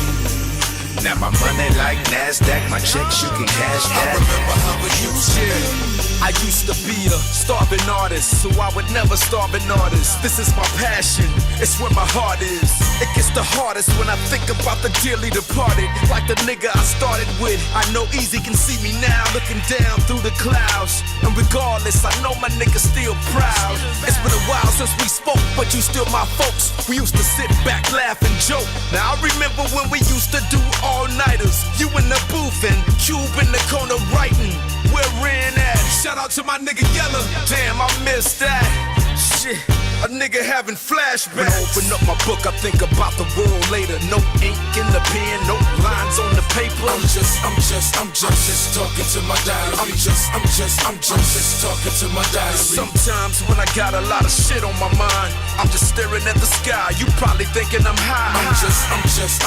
Now my money like NASDAQ, my checks you can cash that. I remember how it used to be. I used to be a starving artist, so I would never starve an artist. This is my passion, it's where my heart is. It gets the hardest when I think about the dearly departed. Like the nigga I started with, I know Easy can see me now, looking down through the clouds. And regardless, I know my nigga's still proud. It's been a while since we spoke, but you still my folks. We used to sit back, laugh and joke. Now I remember when we used to do all-nighters. You in the booth and Cube in the corner writing. We're in Shout out to my nigga Yella. Damn, I missed that. Shit, a nigga having flashbacks. When I open up my book, I think about the world later. No ink in the pen, no lines on the paper. I'm just talking to my diary. I'm just talking to my diary. Sometimes when I got a lot of shit on my mind, I'm just staring at the sky. You probably thinking I'm high. I'm just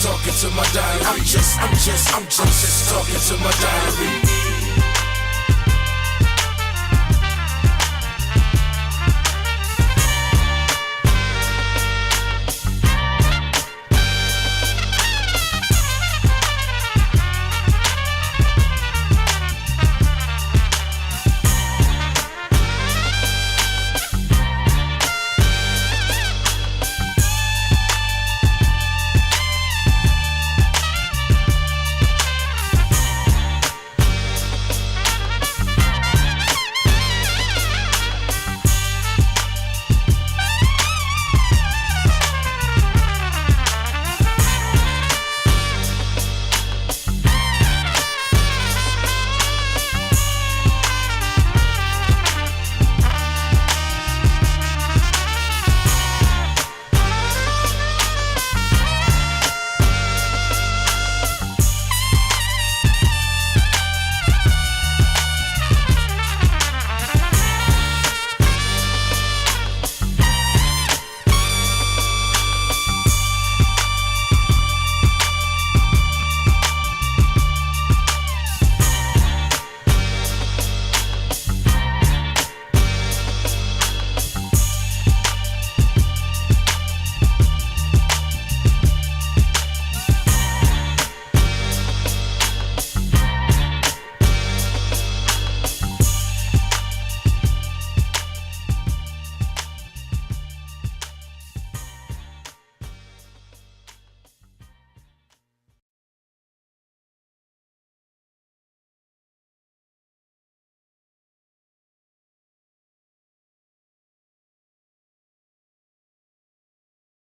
talking to my diary. I'm just talking to my diary.